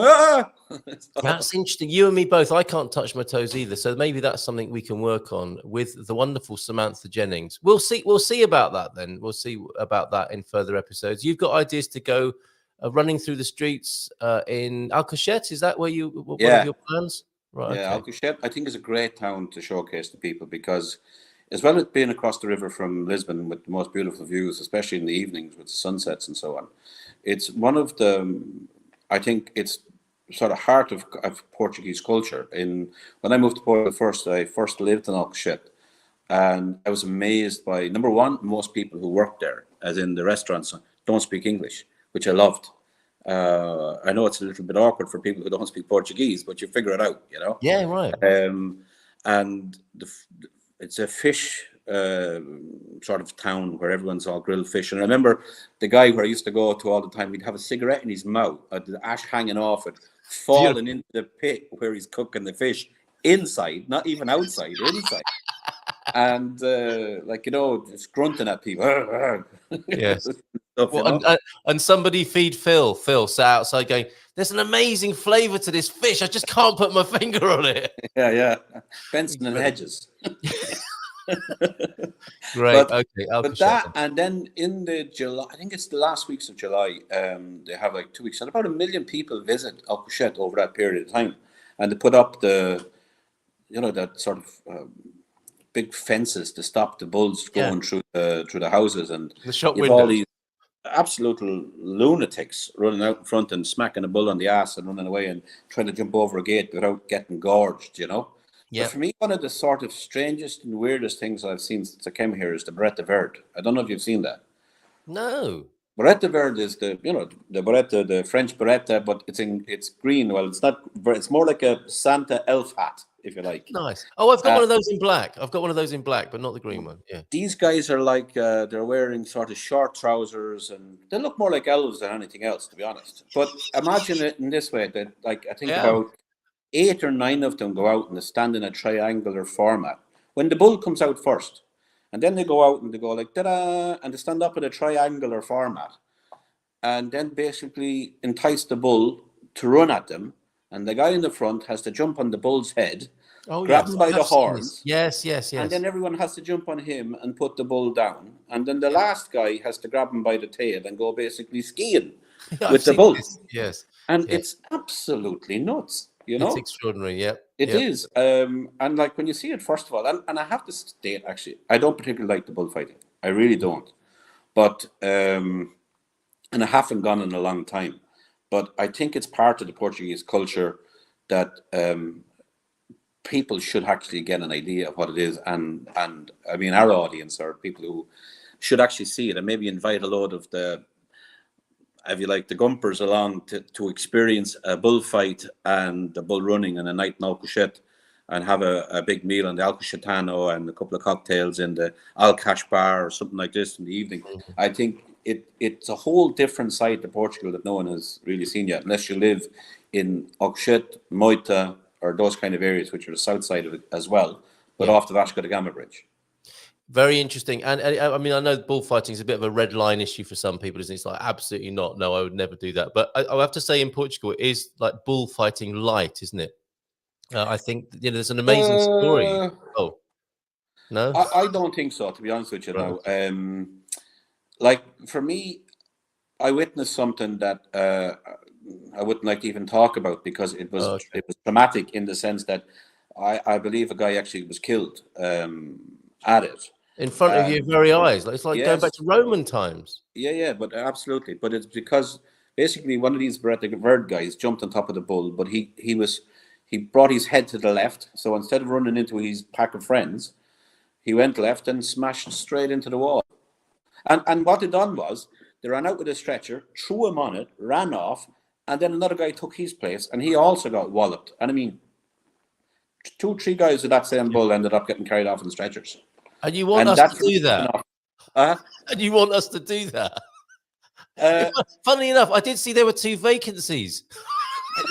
That's interesting. You and me both. I can't touch my toes either. So maybe that's something we can work on with the wonderful Samantha Jennings. We'll see about that then. We'll see about that in further episodes. You've got ideas to go running through the streets in Alcochete. Is that where one of your plans? Right. Yeah, okay. Alcochete, I think, is a great town to showcase to people because as well as being across the river from Lisbon with the most beautiful views, especially in the evenings with the sunsets and so on, it's one of the, I think it's sort of heart of Portuguese culture. When I moved to Portugal I first lived in Alcochete, and I was amazed by, number one, most people who work there, as in the restaurants, don't speak English, which I loved. I know it's a little bit awkward for people who don't speak Portuguese, but you figure it out, Yeah, right. And it's a fish sort of town where everyone's all grilled fish. And I remember the guy where I used to go to all the time, he'd have a cigarette in his mouth, the ash hanging off it, falling into the pit where he's cooking the fish inside, not even outside, inside. And just grunting at people. Yes. And somebody feed Phil sat outside going, "There's an amazing flavor to this fish. I just can't put my finger on it." Yeah. Benson and Hedges. Great. But that, and then in the July, I think it's the last weeks of July, they have 2 weeks, and about 1 million people visit Alcochete over that period of time, and they put up that sort of big fences to stop the bulls going through the houses, and the shop windows. All these absolute lunatics running out in front and smacking a bull on the ass and running away and trying to jump over a gate without getting gorged, Yeah. But for me, one of the sort of strangest and weirdest things I've seen since I came here is the Beretta Verde. I don't know if you've seen that. No. Beretta Verde is the Beretta, the French Beretta, but it's green. Well, it's not. It's more like a Santa elf hat, if you like. Nice. Oh, I've got one of those in black. But not the green one. Yeah. These guys are they're wearing sort of short trousers, and they look more like elves than anything else, to be honest. But imagine it in this way: that I think about 8 or 9 of them go out and they stand in a triangular format. When the bull comes out first, And then they go out and they go like, ta-da, and they stand up in a triangular format. And then basically entice the bull to run at them. And the guy in the front has to jump on the bull's head, grab him by the horns. Yes. And then everyone has to jump on him and put the bull down. And then the last guy has to grab him by the tail and go basically skiing with the bull. Yes. And it's absolutely nuts, you know? It's extraordinary, yeah. It is. And like when you see it, first of all, and I have to state, actually, I don't particularly like the bullfighting. I really don't. But, and I haven't gone in a long time. But I think it's part of the Portuguese culture that people should actually get an idea of what it is. And I mean, our audience are people who should actually see it and maybe invite a load of the, if you like, the gumpers along to experience a bullfight and the bull running and a night in Alcochete and have a big meal on the Alcochetano and a couple of cocktails in the Alcash bar or something like this in the evening. I think it's a whole different side to Portugal that no one has really seen yet, unless you live in Alcochete, Moita, or those kind of areas, which are the south side of it as well, but off the Vasco da Gama Bridge. Very interesting. And I mean, I know bullfighting is a bit of a red line issue for some people, isn't it? It's like, absolutely not. No, I would never do that. But I have to say, in Portugal, it is like bullfighting light, isn't it? I think, you know, there's an amazing story. Oh, no? I don't think so, to be honest with you now. Like, for me, I witnessed something that I wouldn't like to even talk about because it was traumatic in the sense that I believe a guy actually was killed at it. In front of your very eyes. Like, it's like going back to Roman times. Yeah, but absolutely. But it's because basically one of these Beretta Verde guys jumped on top of the bull, but he brought his head to the left. So instead of running into his pack of friends, he went left and smashed straight into the wall. And what they done was they ran out with a stretcher, threw him on it, ran off, and then another guy took his place, and he also got walloped. And I mean, 2-3 guys with that same bull ended up getting carried off in stretchers. And you want us to do that? And you want us to do that? Funnily enough, I did see there were 2 vacancies.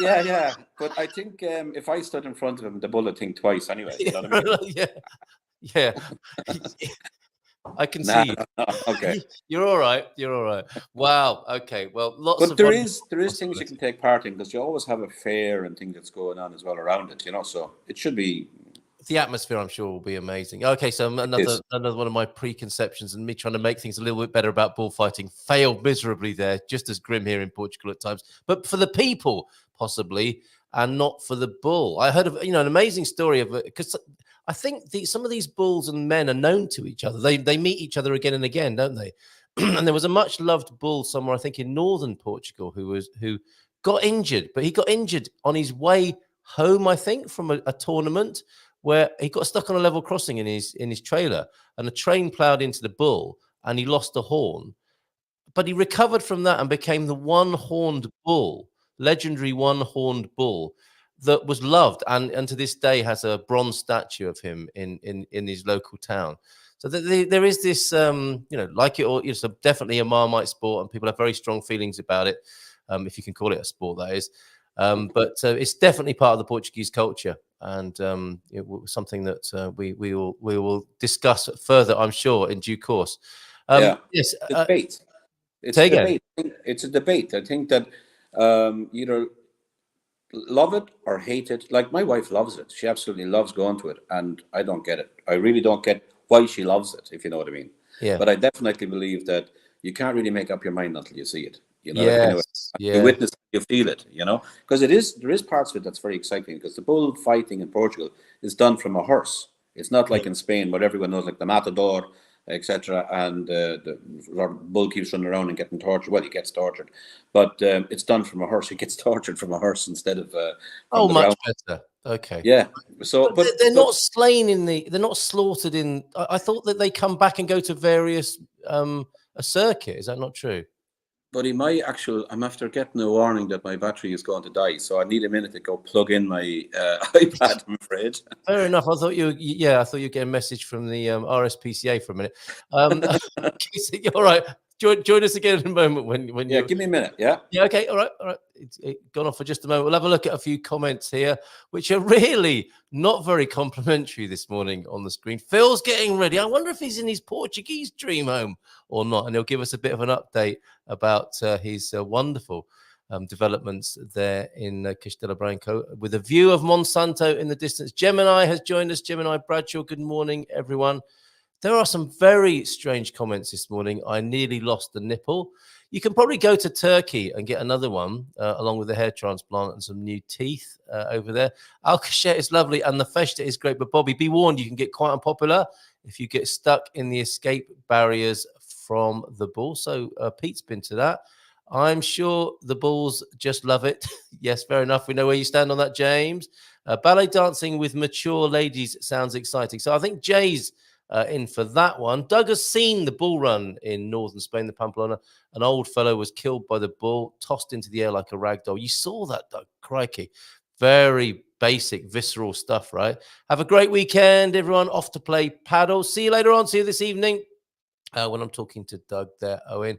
Yeah. But I think if I stood in front of him, the bull would think twice anyway. You know what I mean? Yeah. I can see. No, okay. You're all right. Wow. Okay. Well, but there is things you can take part in because you always have a fair and thing that's going on as well around it, you know. So it should be. The atmosphere, I'm sure, will be amazing. Okay, so another one of my preconceptions and me trying to make things a little bit better about bullfighting failed miserably there. Just as grim here in Portugal at times, but for the people possibly, and not for the bull. I heard of an amazing story of it because I think some of these bulls and men are known to each other. They meet each other again and again, don't they? And there was a much loved bull somewhere, I think, in northern Portugal, who got injured, but he got injured on his way home, I think, from a tournament where he got stuck on a level crossing in his trailer, and a train ploughed into the bull, and he lost a horn. But he recovered from that and became the one-horned bull, legendary one-horned bull that was loved, and to this day has a bronze statue of him in his local town. So there is this, like it or it's definitely a Marmite sport, and people have very strong feelings about it, if you can call it a sport, that is. But it's definitely part of the Portuguese culture, and it was something that we will discuss further, I'm sure, in due course. Yes, debate. It's a debate. It's a debate. I think that either love it or hate it. Like my wife loves it; she absolutely loves going to it, and I don't get it. I really don't get why she loves it, if you know what I mean. Yeah. But I definitely believe that you can't really make up your mind until you see it. You know, you witness it, you feel it, you know, because there is parts of it that's very exciting because the bull fighting in Portugal is done from a horse. It's not like in Spain where everyone knows, like the matador, etc., and the bull keeps running around and getting tortured. Well, he gets tortured, but it's done from a horse. He gets tortured from a horse instead of much better. Okay, yeah. So, but they're not slain they're not slaughtered in. I thought that they come back and go to various a circuit. Is that not true? But I'm after getting a warning that my battery is going to die, so I need a minute to go plug in my iPad, I'm afraid. Fair enough. I thought you'd get a message from the RSPCA for a minute. All right. join us again in a moment when Yeah, you. give me a minute. Yeah. Yeah, okay, all right. It's gone off for just a moment. We'll have a look at a few comments here, which are really not very complimentary this morning on the screen. Phil's getting ready. I wonder if he's in his Portuguese dream home or not, and he'll give us a bit of an update about his wonderful developments there in Castelo Branco with a view of Monsanto in the distance. Gemini has joined us. Gemini Bradshaw, good morning, everyone. There are some very strange comments this morning. I nearly lost the nipple. You can probably go to Turkey and get another one, along with a hair transplant and some new teeth over there. Alcachet is lovely and the festa is great. But Bobby, be warned, you can get quite unpopular if you get stuck in the escape barriers from the bull. So Pete's been to that. I'm sure the bulls just love it. Yes, fair enough. We know where you stand on that, James. Ballet dancing with mature ladies sounds exciting. So I think Jay's in for that one. Doug has seen the bull run in northern Spain, the Pamplona. An old fellow was killed by the bull, tossed into the air like a rag doll. You saw that, Doug. Crikey. Very basic, visceral stuff, right? Have a great weekend, everyone. Off to play paddle. See you later on. See you this evening when I'm talking to Doug there, Owen.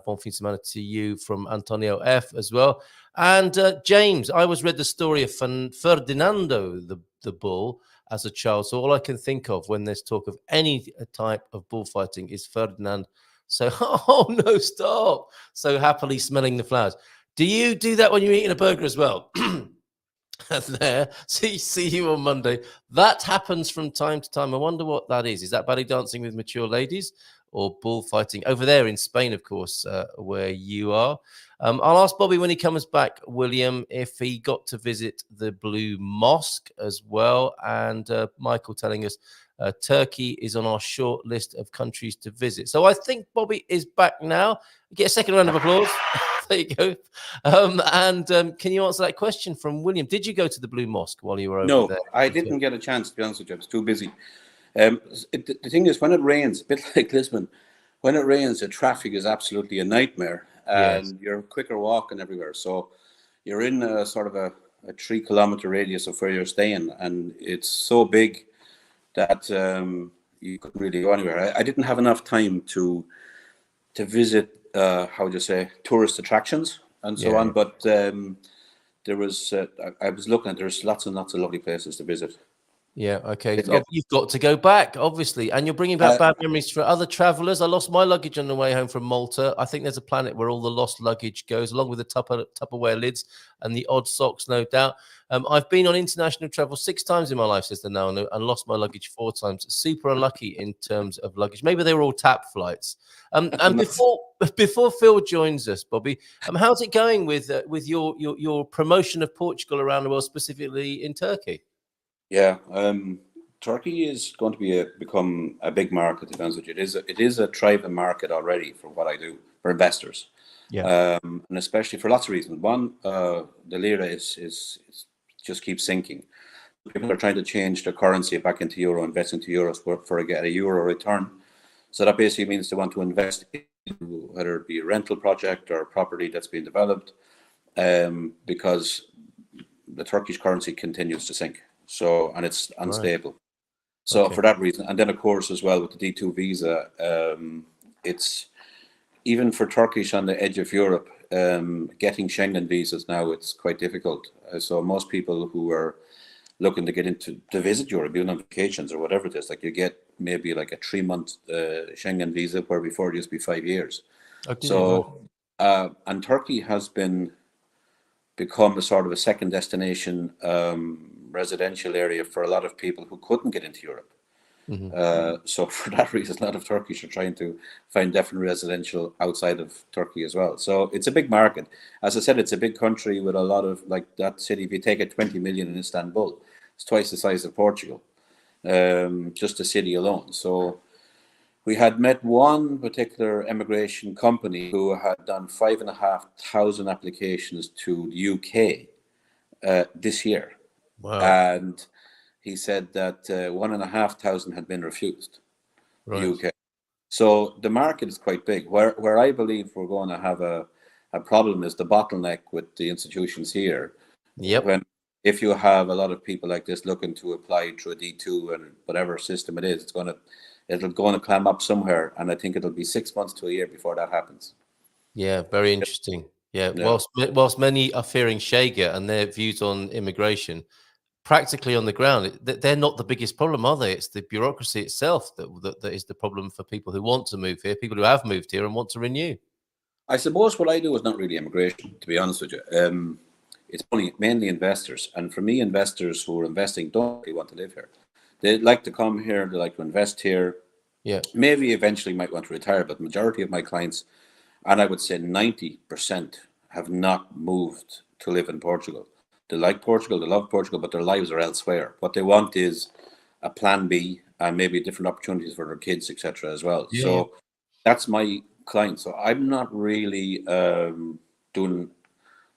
Bon fin de semana to you from Antonio F as well. And James, I always read the story of Ferdinando, the bull, as a child. So all I can think of when there's talk of any type of bullfighting is Ferdinand. So, oh no, stop. So happily smelling the flowers. Do you do that when you're eating a burger as well? There. See you on Monday. That happens from time to time. I wonder what that is. Is that ballet dancing with mature ladies or bullfighting over there in Spain, of course, where you are? I'll ask Bobby when he comes back, William, if he got to visit the Blue Mosque as well. And Michael telling us Turkey is on our short list of countries to visit. So I think Bobby is back now. Get a second round of applause. There you go. Can you answer that question from William? Did you go to the Blue Mosque while you were over there? No, I didn't get a chance, to be honest with you. I was too busy. The thing is, when it rains, a bit like Lisbon, when it rains, the traffic is absolutely a nightmare. And you're quicker walking everywhere. So you're in a sort of a 3 kilometer radius of where you're staying. And it's so big that you couldn't really go anywhere. I didn't have enough time to visit, tourist attractions and so on. But there was, I was looking at, there's lots and lots of lovely places to visit. Yeah, okay. You've got to go back, obviously. And you're bringing back bad memories for other travelers. I lost my luggage on the way home from Malta. I think there's a planet where all the lost luggage goes, along with the Tupperware lids and the odd socks, no doubt. I've been on international travel 6 times in my life, says the now, and lost my luggage 4 times. Super unlucky in terms of luggage. Maybe they were all TAP flights. And before Phil joins us, Bobby, how's it going with your promotion of Portugal around the world, specifically in Turkey? Yeah, Turkey is going to become a big market, to be honest with you. It is a thriving market already for what I do, for investors. Yeah. And especially for lots of reasons. One, the lira is just keeps sinking. People are trying to change their currency back into euro, invest into euros for get a euro return. So that basically means they want to invest in whether it be a rental project or a property that's being developed, because the Turkish currency continues to sink. So, and it's unstable. Right. So for that reason, and then of course as well with the D2 visa, it's even for Turkish on the edge of Europe, getting Schengen visas now, it's quite difficult. So most people who are looking to get to visit Europe, even on vacations or whatever it is, like you get maybe like a 3-month Schengen visa, where before it used to be 5 years. Okay. So, and Turkey has become a sort of a second destination, residential area for a lot of people who couldn't get into Europe. Mm-hmm. So for that reason, a lot of Turkish are trying to find different residential outside of Turkey as well. So it's a big market. As I said, it's a big country with a lot of, like that city, if you take it 20 million in Istanbul, it's twice the size of Portugal, just the city alone. So we had met one particular immigration company who had done 5,500 applications to the UK this year. Wow. And he said that 1,500 had been refused. Right. The UK. So the market is quite big. Where I believe we're going to have a problem is the bottleneck with the institutions here. Yep. If you have a lot of people like this looking to apply through a D2 and whatever system it is, it's going to it'll go on a climb up somewhere, and I think it'll be 6 months to a year before that happens. Yeah, very interesting. Yeah, Yeah. whilst many are fearing Shager and their views on immigration, practically on the ground, they're not the biggest problem, are they? It's the bureaucracy itself that is the problem for people who want to move here, people who have moved here and want to renew. I suppose what I do is not really immigration, to be honest with you. It's mainly investors, and for me, investors who are investing don't really want to live here. They like to come here, they like to invest here. Yeah, Maybe eventually might want to retire, but the majority of my clients, and I would say 90%, have not moved to live in Portugal. They like Portugal, they love Portugal, but their lives are elsewhere. What they want is a plan B and maybe different opportunities for their kids, etc. as well. Yeah. So that's my client. So I'm not really doing,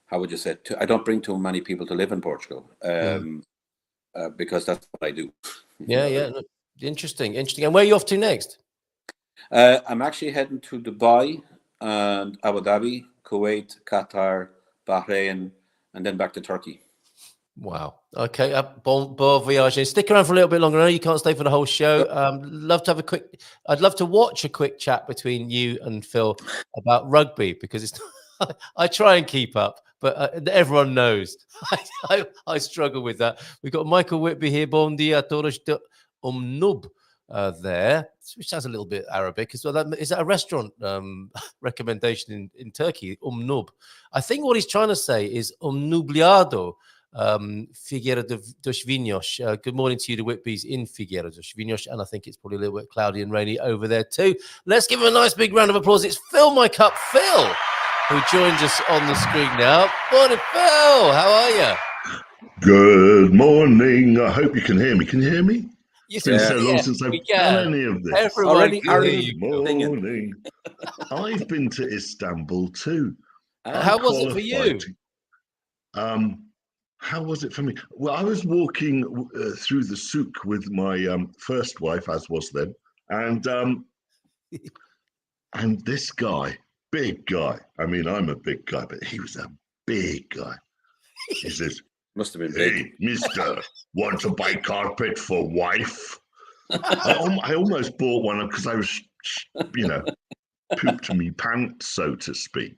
how would you say, I don't bring too many people to live in Portugal because that's what I do. yeah. No, interesting. And where are you off to next? I'm actually heading to Dubai and Abu Dhabi, Kuwait, Qatar, Bahrain, and then back to Turkey. Wow. Okay. Bon voyage. Stick around for a little bit longer. I know you can't stay for the whole show. I'd love to watch a quick chat between you and Phil about rugby, because it's I try and keep up, but everyone knows I struggle with that. We've got Michael Whitby here. Bon dia a todos de Nub there, which sounds a little bit Arabic as well. Is that a restaurant recommendation in Turkey? Nub. I think what he's trying to say is nubliado. Figueira dos Vinhos. Good morning to you, the Whitbys in Figueira dos Vinhos, and I think it's probably a little bit cloudy and rainy over there too. Let's give him a nice big round of applause. It's Fill My Cup Phil, who joins us on the screen now. Morning, Phil. How are you? Good morning. I hope you can hear me. Can you hear me? It's been so long since I've done any of this. Already Morning. I've been to Istanbul too. How was it for you? How was it for me? Well, I was walking through the souk with my first wife, as was then, and this guy, big guy. I mean, I'm a big guy, but he was a big guy. He says, "Must have been hey, big, mister, want to buy carpet for wife?" I almost bought one because I was, pooped me pants, so to speak.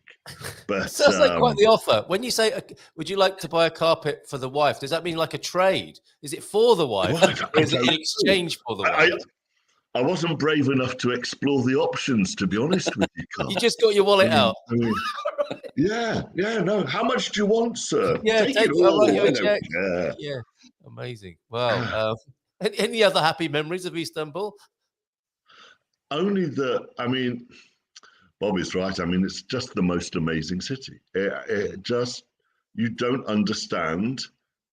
But sounds like quite the offer. When you say, would you like to buy a carpet for the wife, does that mean like a trade? Is it for the wife, or is it in exchange for the wife? I wasn't brave enough to explore the options, to be honest with you, Carl. You just got your wallet out. Yeah, no. How much do you want, sir? Yeah, take it all. I don't care. Yeah, amazing. Wow. Any other happy memories of Istanbul? Only that, Bob is right. It's just the most amazing city. It just, you don't understand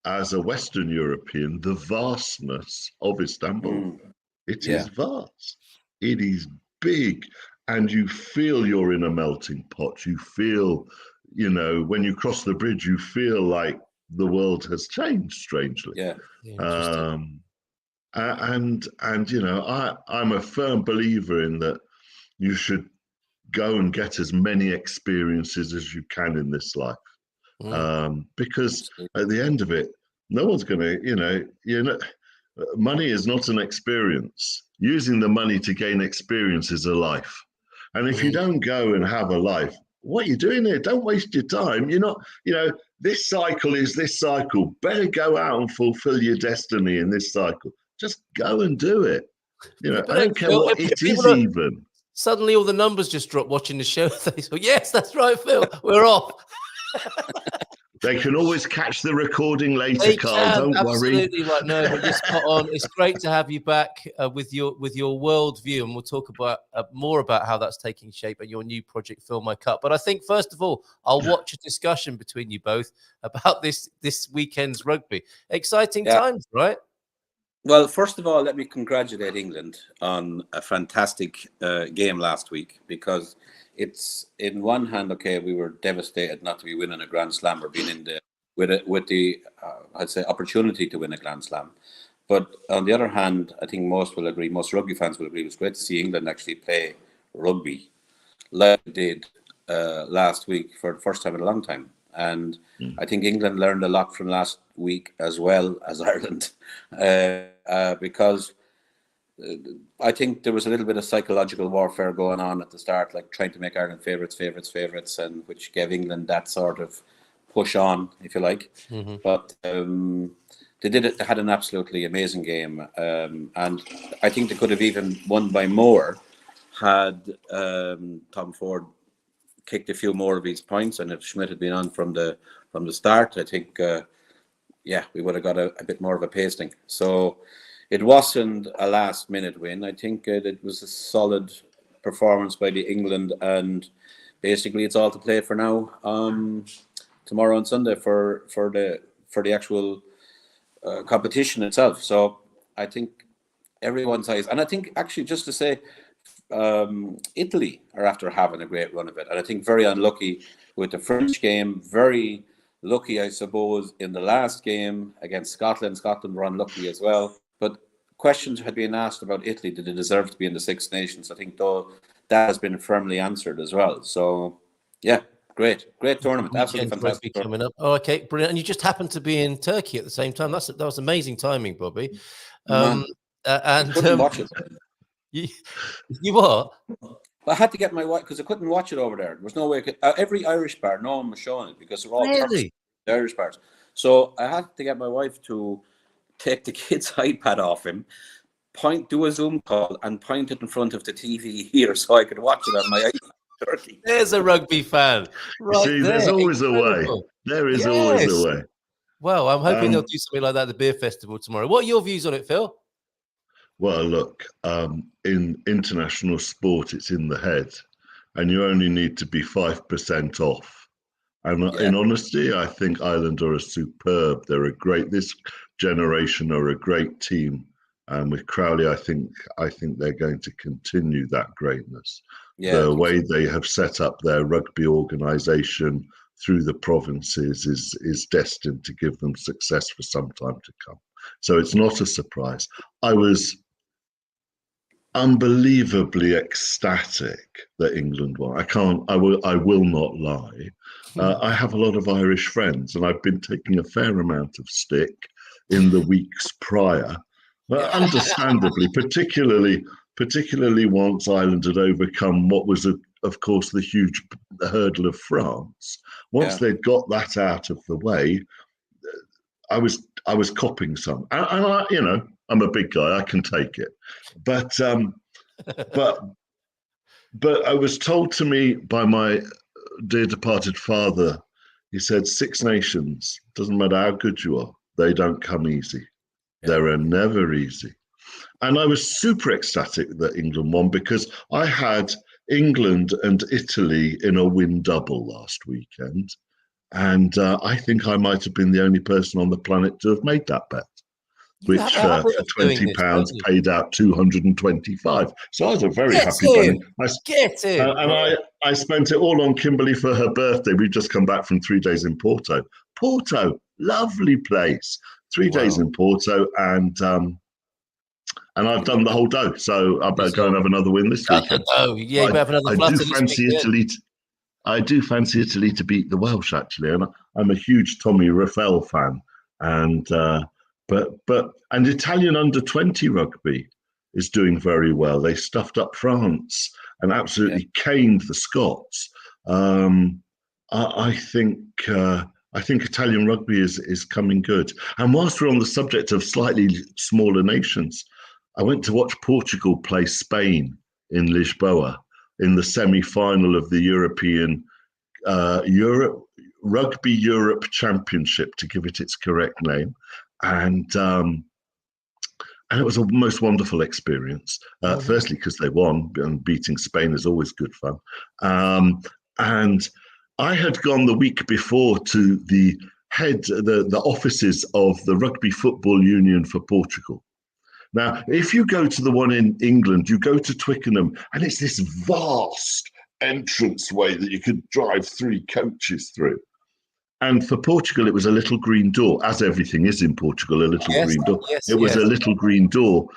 as a Western European the vastness of Istanbul. It is vast. It is big. And you feel you're in a melting pot. You feel, when you cross the bridge, you feel like the world has changed strangely. Yeah. I'm a firm believer in that you should go and get as many experiences as you can in this life, because at the end of it, no one's going to, money is not an experience. Using the money to gain experience is a life. And if you don't go and have a life, what are you doing here? Don't waste your time. You're not, this cycle is this cycle. Better go out and fulfill your destiny in this cycle. Just go and do it. I don't care what it is even. Suddenly all the numbers just drop watching the show. They say, yes, that's right, Phil. We're off. They can always catch the recording later, Carl. Don't worry. Absolutely right. No, but you're spot on. It's great to have you back with your worldview, and we'll talk about more about how that's taking shape and your new project, Fill My Cup. But I think first of all, I'll watch a discussion between you both about this weekend's rugby. Exciting times, right? Well, first of all, let me congratulate England on a fantastic game last week, because it's, in one hand, okay, we were devastated not to be winning a Grand Slam or being in the with the I'd say opportunity to win a Grand Slam. But on the other hand, I think most rugby fans will agree, it was great to see England actually play rugby like they did last week for the first time in a long time. And I think England learned a lot from last week as well as Ireland, because I think there was a little bit of psychological warfare going on at the start, like trying to make Ireland favourites, and which gave England that sort of push on, if you like. Mm-hmm. But they did it. They had an absolutely amazing game, and I think they could have even won by more had Tom Ford kicked a few more of his points, and if Schmidt had been on from the start, I think we would have got a bit more of a pasting. So it wasn't a last minute win. I think it was a solid performance by the England, and basically it's all to play for now. Tomorrow and Sunday for the actual competition itself. So I think everyone's eyes, and I think actually just to say, Italy are after having a great run of it, and I think very unlucky with the French game. Very lucky, I suppose, in the last game against Scotland. Scotland were unlucky as well. But questions had been asked about Italy. Did they deserve to be in the Six Nations? I think though that has been firmly answered as well. So yeah. Great tournament. Absolutely fantastic. Coming up. Oh, okay, brilliant. And you just happened to be in Turkey at the same time. That was amazing timing, Bobby. And couldn't watch it. You what? I had to get my wife because I couldn't watch it over there. There was no way. Every Irish bar, no one was showing it because they're all really? Irish bars. So I had to get my wife to take the kid's iPad off him, do a Zoom call, and point it in front of the TV here so I could watch it on my iPad. Turkey. There's a rugby fan. Right. See, there's always a way. There is always a way. Well, I'm hoping they'll do something like that at the beer festival tomorrow. What are your views on it, Phil? Well, look, in international sport, it's in the head, and you only need to be 5% off. And in honesty, I think Ireland are superb. They're this generation are a great team. And with Crowley, I think they're going to continue that greatness. The way they have set up their rugby organisation through the provinces is destined to give them success for some time to come. So it's not a surprise. I was unbelievably ecstatic that England won. I will not lie. I have a lot of Irish friends, and I've been taking a fair amount of stick in the weeks prior. But understandably, particularly once Ireland had overcome what was, of course, the huge hurdle of France. Once they'd got that out of the way, I was copping some, and I, I'm a big guy, I can take it. But I was told to me by my dear departed father, he said, Six Nations, doesn't matter how good you are, they don't come easy. They're never easy. And I was super ecstatic that England won because I had England and Italy in a win double last weekend. And I think I might have been the only person on the planet to have made that bet, which for £20 paid out 225. So I was a very happy bunny. And I spent it all on Kimberly for her birthday. We've just come back from 3 days in Porto. Porto, lovely place. 3 days in Porto, and I've done the whole dough, so I better go and have another win this weekend. You have another I do fancy Italy. I do fancy Italy to beat the Welsh, actually, and I'm a huge Tommy Raffel fan. And but Italian under-20 rugby is doing very well. They stuffed up France and absolutely caned the Scots. I think Italian rugby is coming good. And whilst we're on the subject of slightly smaller nations, I went to watch Portugal play Spain in Lisboa in the semi-final of the European Rugby Europe Championship, to give it its correct name. And it was a most wonderful experience. Firstly, because they won, and beating Spain is always good fun. And I had gone the week before to the offices of the Rugby Football Union for Portugal. Now, if you go to the one in England, you go to Twickenham, and it's this vast entranceway that you could drive 3 coaches through. And for Portugal, it was a little green door, as everything is in Portugal, a little green door. It was a little green door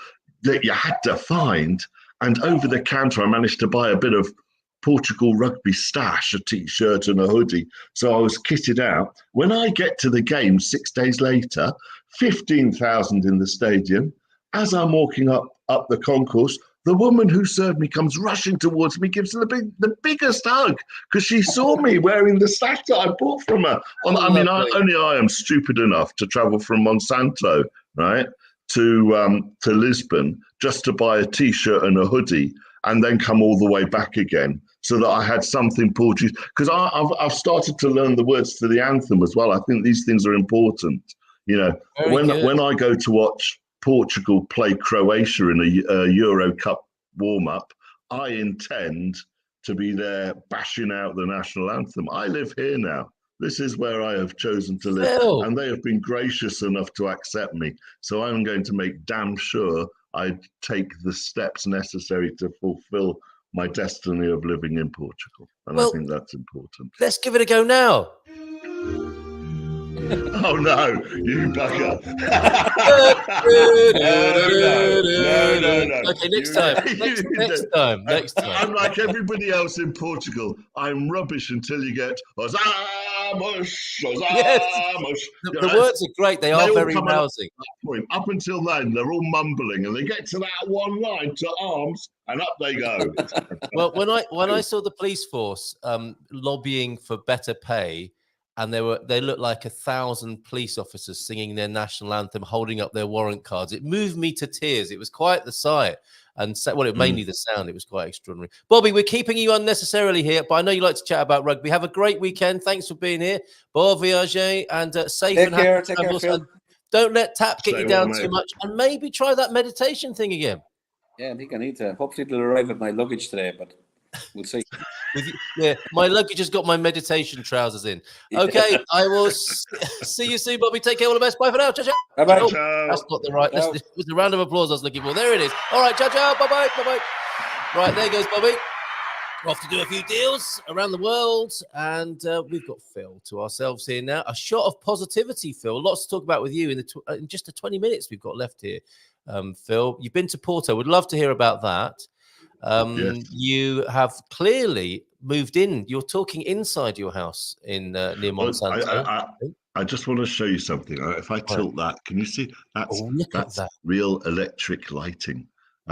that you had to find. And over the counter, I managed to buy a bit of Portugal rugby stash, a T-shirt and a hoodie. So I was kitted out. When I get to the game 6 days later, 15,000 in the stadium. As I'm walking up up the concourse. The woman who served me comes rushing towards me, gives her the biggest hug because she saw me wearing the sack that I bought from her. Only I am stupid enough to travel from Monsanto, right, to Lisbon just to buy a T-shirt and a hoodie and then come all the way back again so that I had something Portuguese. Because I've started to learn the words to the anthem as well. I think these things are important. You know, when I go to watch Portugal play Croatia in a Euro Cup warm-up, I intend to be there bashing out the national anthem. I live here now. This is where I have chosen to live, and they have been gracious enough to accept me. So I'm going to make damn sure I take the steps necessary to fulfill my destiny of living in Portugal. And I think that's important. Let's give it a go now. Oh no, you bugger. No. Okay, next time. Next time. I'm like everybody else in Portugal. I'm rubbish until you get Osamos. Yes. The words are great. They are very rousing. Up until then, they're all mumbling, and they get to that one line to arms, and up they go. Well, when I saw the police force lobbying for better pay, and they looked like 1,000 police officers singing their national anthem, holding up their warrant cards. It moved me to tears. It was quite the sight. And mainly the sound. It was quite extraordinary. Bobby, we're keeping you unnecessarily here, but I know you like to chat about rugby. Have a great weekend. Thanks for being here. Bon voyage and safe and happy. Take care, Phil. Don't let tap get you down too much, and maybe try that meditation thing again. Yeah, I think I need to. Hopefully it'll arrive at my luggage today, but we'll see. My luggage has got my meditation trousers in. Okay, I will see you soon, Bobby. Take care, all the best. Bye for now. Ciao, ciao. Bye-bye. Oh, that's not the right. It was the round of applause I was looking for. There it is. All right, ciao, ciao. Bye-bye. Bye-bye. Right, there goes Bobby. We're off to do a few deals around the world, and we've got Phil to ourselves here now. A shot of positivity, Phil. Lots to talk about with you in just the 20 minutes we've got left here. Phil, you've been to Porto. Would love to hear about that. Yes. You have clearly moved in. You're talking inside your house in near Monsanto. I just want to show you something. If I tilt that, can you see? That's real electric lighting.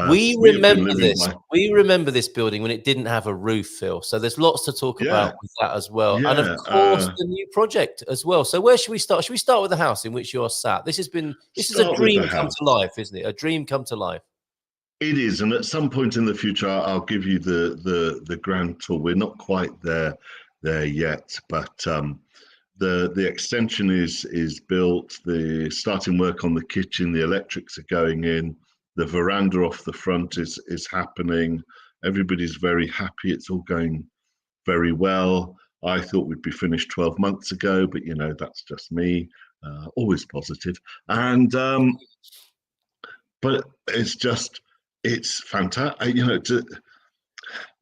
We remember this. We remember this building when it didn't have a roof, Phil. So there's lots to talk about with that as well. Yeah, and of course, the new project as well. So where should we start? Should we start with the house in which you're sat? This is a dream come to life, isn't it? A dream come to life. It is, and at some point in the future, I'll give you the grand tour. We're not quite there yet, but the extension is built. The starting work on the kitchen, the electrics are going in. The veranda off the front is happening. Everybody's very happy. It's all going very well. I thought we'd be finished 12 months ago, but that's just me. Always positive. And but it's fantastic.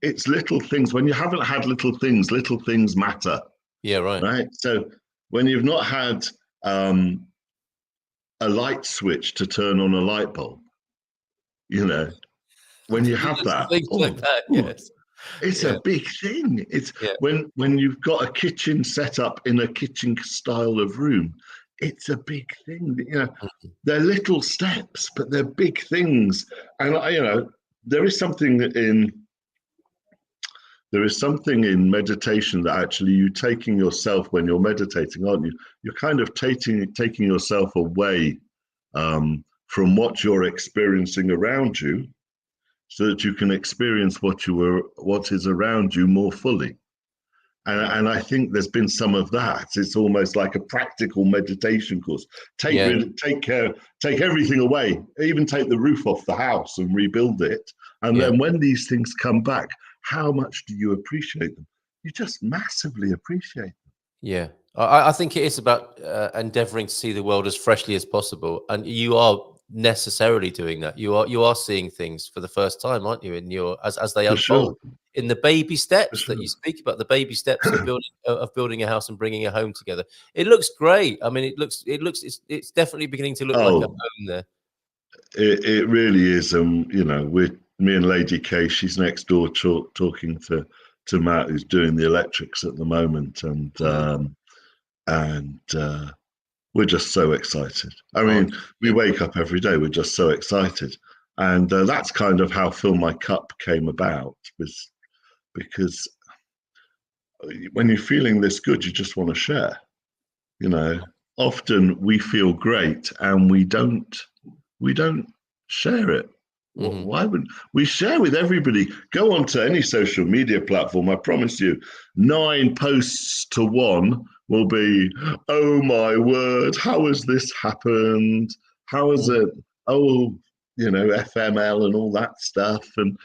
It's little things. When you haven't had little things matter. Yeah, right. Right. So when you've not had a light switch to turn on a light bulb, when you have that, yes. It's a big thing. It's when you've got a kitchen set up in a kitchen style of room, it's a big thing. They're little steps, but they're big things. And there is something in meditation that actually you taking yourself when you're meditating, aren't you? You're kind of taking yourself away from what you're experiencing around you, so that you can experience what is around you more fully. And I think there's been some of that. It's almost like a practical meditation course. Take everything away, even take the roof off the house and rebuild it. And then when these things come back, how much do you appreciate them? You just massively appreciate them. Yeah. I think it is about endeavoring to see the world as freshly as possible. And you are necessarily doing that. You are seeing things for the first time, aren't you? In your as they unfold, in the baby steps that you speak about, the baby steps of building a house and bringing a home together. It looks great. I mean, it's definitely beginning to look like a home there. It really is. Me and Lady Kay, she's next door talking to Matt, who's doing the electrics at the moment, and we're just so excited. I mean, we wake up every day, we're just so excited. And that's kind of how Fill My Cup came about, was because when you're feeling this good, you just want to share. You know, often we feel great and we don't share it. Mhm. Why would we share with everybody? Go onto any social media platform. I promise you, 9 posts to 1 will be, oh my word, how has this happened? How has it? Oh, you know, FML and all that stuff, and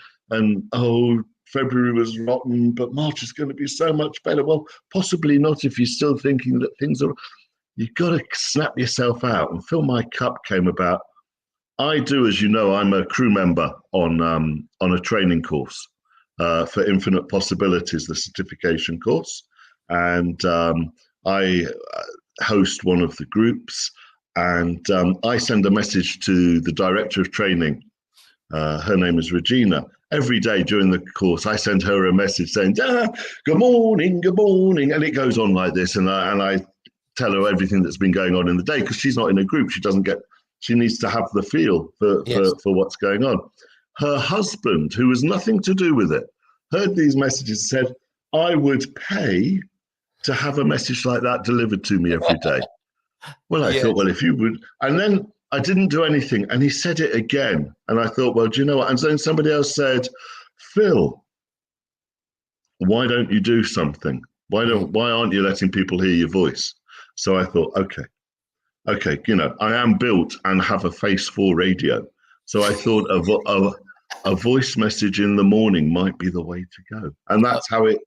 oh, February was rotten, but March is going to be so much better. Well, possibly not if you're still thinking that things are. You've got to snap yourself out. And Fill My Cup came about. I do, as you know, I'm a crew member on a training course for Infinite Possibilities, the certification course, and I host one of the groups, and I send a message to the director of training. Her name is Regina. Every day during the course, I send her a message saying, good morning, and it goes on like this, and I tell her everything that's been going on in the day, because she's not in a group. She needs to have the feel for what's going on. Her husband, who has nothing to do with it, heard these messages, said, I would pay to have a message like that delivered to me every day. Well, I thought, well, if you would, and then I didn't do anything, and he said it again, and I thought, well, do you know what? And then somebody else said, Phil, why don't you do something? Why aren't you letting people hear your voice? So I thought, okay, you know, I am built and have a face for radio. So I thought a voice message in the morning might be the way to go. And that's how it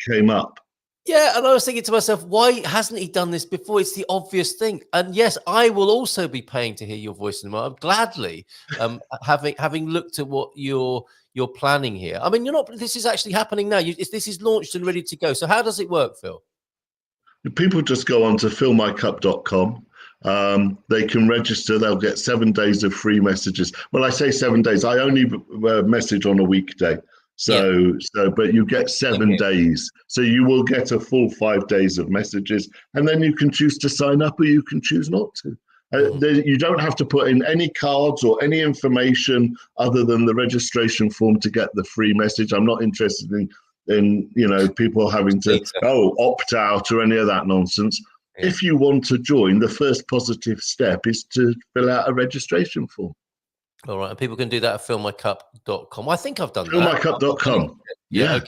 came up. Yeah, and I was thinking to myself, why hasn't he done this before? It's the obvious thing. And yes, I will also be paying to hear your voice in the morning. Gladly, having looked at what you're planning here. I mean, this is actually happening now. This is launched and ready to go. So how does it work, Phil? People just go on to fillmycup.com. They can register. They'll get 7 days of free messages. Well, I say 7 days. I only message on a weekday. But you get 7 days. So you will get a full 5 days of messages, and then you can choose to sign up or you can choose not to. You don't have to put in any cards or any information other than the registration form to get the free message. I'm not interested in people having to opt out or any of that nonsense. Yeah. If you want to join, the first positive step is to fill out a registration form. All right, and people can do that at fillmycup.com. I think I've done fillmycup.com. Yeah.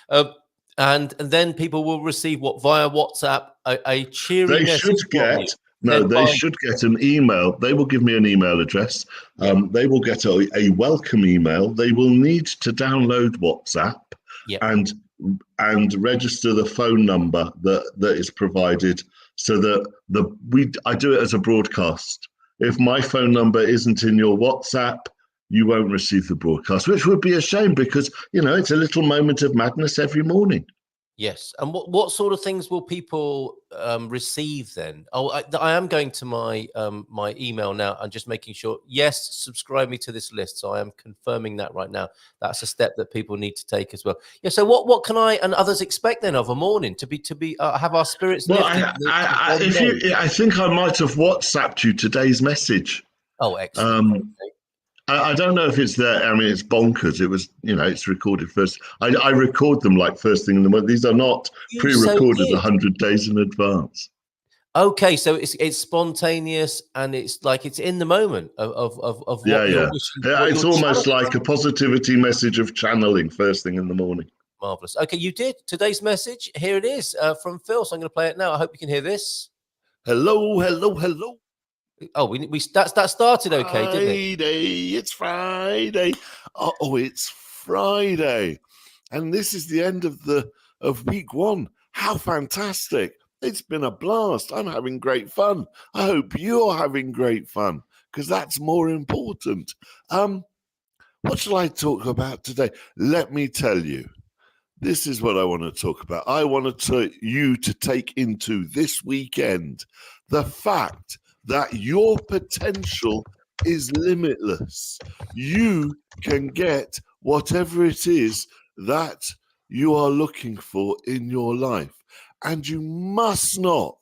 Okay. And then people will receive via WhatsApp a cheery message. They should get an email. They will give me an email address. They will get a welcome email. They will need to download WhatsApp. Yep. And register the phone number that is provided, so that I do it as a broadcast. If my phone number isn't in your WhatsApp, you won't receive the broadcast, which would be a shame, because it's a little moment of madness every morning. Yes. And what sort of things will people receive then? Oh, I am going to my my email now and just making sure, yes, subscribe me to this list. So I am confirming that right now. That's a step that people need to take as well. Yeah. So what can I and others expect then of a morning to be have our spirits lifted? I think I might have WhatsApped you today's message. Oh, excellent. I don't know if it's there. I mean, it's bonkers. It was, it's recorded first. I record them like first thing in the morning. These are not pre-recorded 100 days in advance. Okay, so it's spontaneous and it's like it's in the moment of what you're wishing. It's almost like a positivity message of channeling first thing in the morning. Marvelous. Okay, you did today's message. Here it is from Phil. So I'm going to play it now. I hope you can hear this. Hello, hello, hello. Oh, that started okay, didn't it? It's Friday. Oh, it's Friday, and this is the end of week 1. How fantastic! It's been a blast. I'm having great fun. I hope you're having great fun, because that's more important. What shall I talk about today? Let me tell you. This is what I want to talk about. I want you to take into this weekend the fact that your potential is limitless. You can get whatever it is that you are looking for in your life. And you must not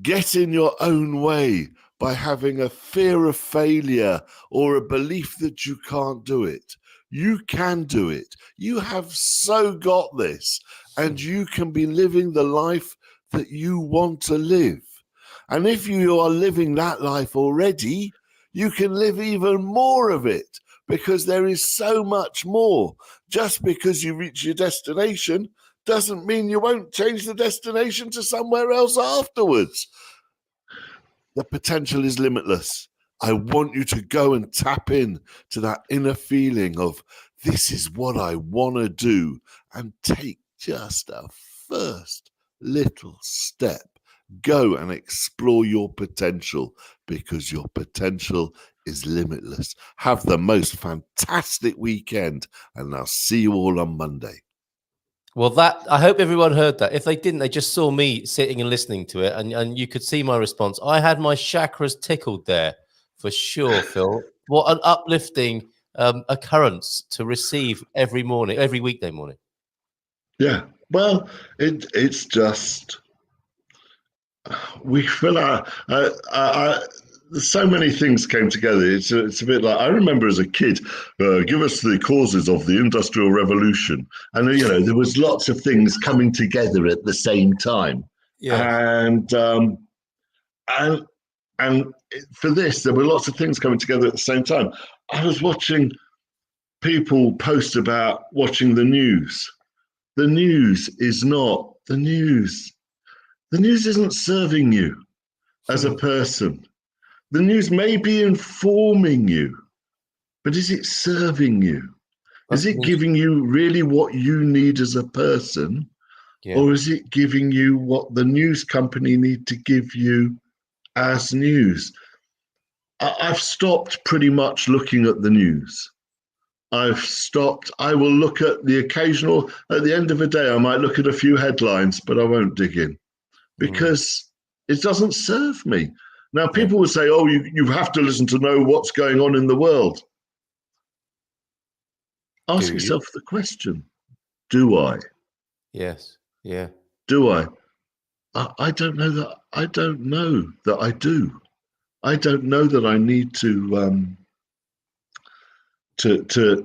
get in your own way by having a fear of failure or a belief that you can't do it. You can do it. You have so got this, and you can be living the life that you want to live. And if you are living that life already, you can live even more of it, because there is so much more. Just because you reach your destination doesn't mean you won't change the destination to somewhere else afterwards. The potential is limitless. I want you to go and tap in to that inner feeling of, this is what I want to do, and take just a first little step. Go and explore your potential, because your potential is limitless. Have the most fantastic weekend, and I'll see you all on Monday. Well, I hope everyone heard that. If they didn't, they just saw me sitting and listening to it, and you could see my response. I had my chakras tickled there for sure, Phil. What an uplifting occurrence to receive every morning, every weekday morning. Yeah, well, it's just, we feel so many things came together. It's a bit like, I remember as a kid, give us the causes of the Industrial Revolution, and there was lots of things coming together at the same time. Yeah. And for this, there were lots of things coming together at the same time. I was watching people post about watching the news. The news is not the news. The news isn't serving you as a person. The news may be informing you, but is it serving you? Is it giving you really what you need as a person? Yeah. Or is it giving you what the news company need to give you as news? I've stopped pretty much looking at the news. I've stopped. I will look at the occasional, at the end of a day, I might look at a few headlines, but I won't dig in, because it doesn't serve me. Now, people will say, oh, you have to listen to know what's going on in the world. Ask yourself the question, do I? Yes. Yeah. Do I? I don't know that. I don't know that I do. I don't know that I need to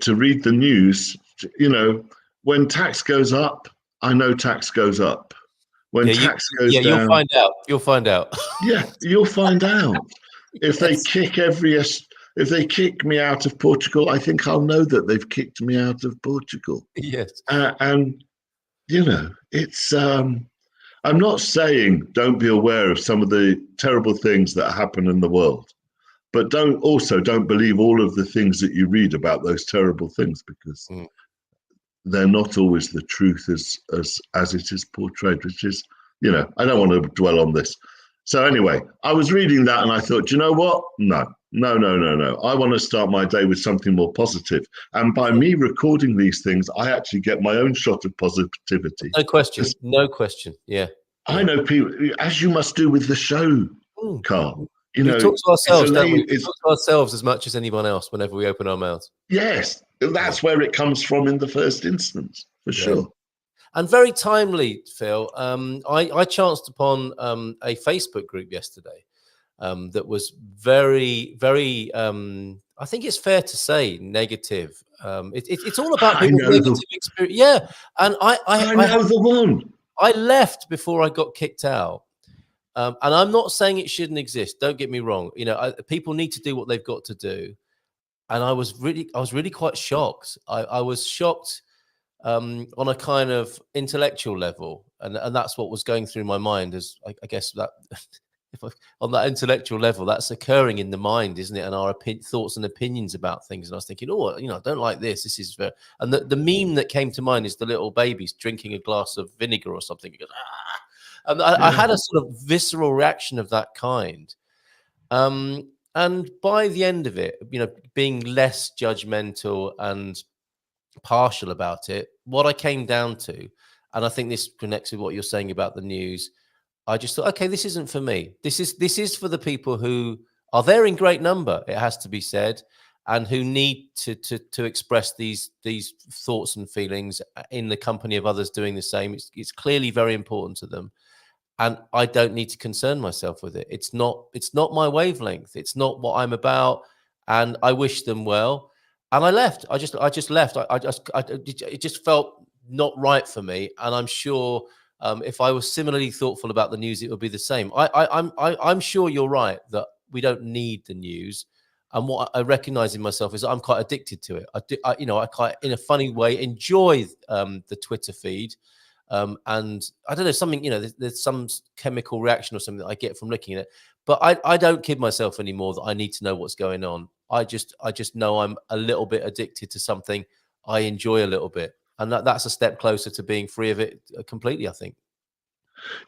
read the news. When tax goes up, I know tax goes up. When tax goes down, you'll find out. You'll find out. Yeah, you'll find out. If they kick me out of Portugal, I think I'll know that they've kicked me out of Portugal. Yes. And it's. I'm not saying don't be aware of some of the terrible things that happen in the world, but don't believe all of the things that you read about those terrible things, because they're not always the truth as it is portrayed, which is, I don't want to dwell on this. So anyway, I was reading that and I thought, you know what? No. I want to start my day with something more positive. And by me recording these things, I actually get my own shot of positivity. No question. Yeah. I know people, as you must do with the show, Carl. We talk to ourselves, don't we? We talk to ourselves as much as anyone else whenever we open our mouths. Yes, that's where it comes from in the first instance, for sure. And very timely, Phil. I chanced upon a Facebook group yesterday that was very, very, I think it's fair to say, negative. It's all about people's negative experience. Yeah, and I know the one. I left before I got kicked out. And I'm not saying it shouldn't exist. Don't get me wrong. People need to do what they've got to do. And I was really quite shocked. I was shocked on a kind of intellectual level, and that's what was going through my mind. As I guess that on that intellectual level, that's occurring in the mind, isn't it? And our thoughts and opinions about things. And I was thinking, I don't like this. This is very. And the meme that came to mind is the little babies drinking a glass of vinegar or something. It goes, ah! And I had a sort of visceral reaction of that kind. And by the end of it, being less judgmental and partial about it, what I came down to, and I think this connects with what you're saying about the news, I just thought, okay, this isn't for me. This is for the people who are there in great number, it has to be said, and who need to express these thoughts and feelings in the company of others doing the same. It's clearly very important to them. and I don't need to concern myself with it. It's not my wavelength. It's not what I'm about, and I wish them well. And I left. I just left. It just felt not right for me, and I'm sure if I was similarly thoughtful about the news, it would be the same. I'm sure you're right that we don't need the news. And what I recognize in myself is I'm quite addicted to it. I quite, in a funny way, enjoy the Twitter feed. And I don't know, something, there's some chemical reaction or something that I get from looking at it. But I don't kid myself anymore that I need to know what's going on. I just know I'm a little bit addicted to something I enjoy a little bit. And that's a step closer to being free of it completely, I think.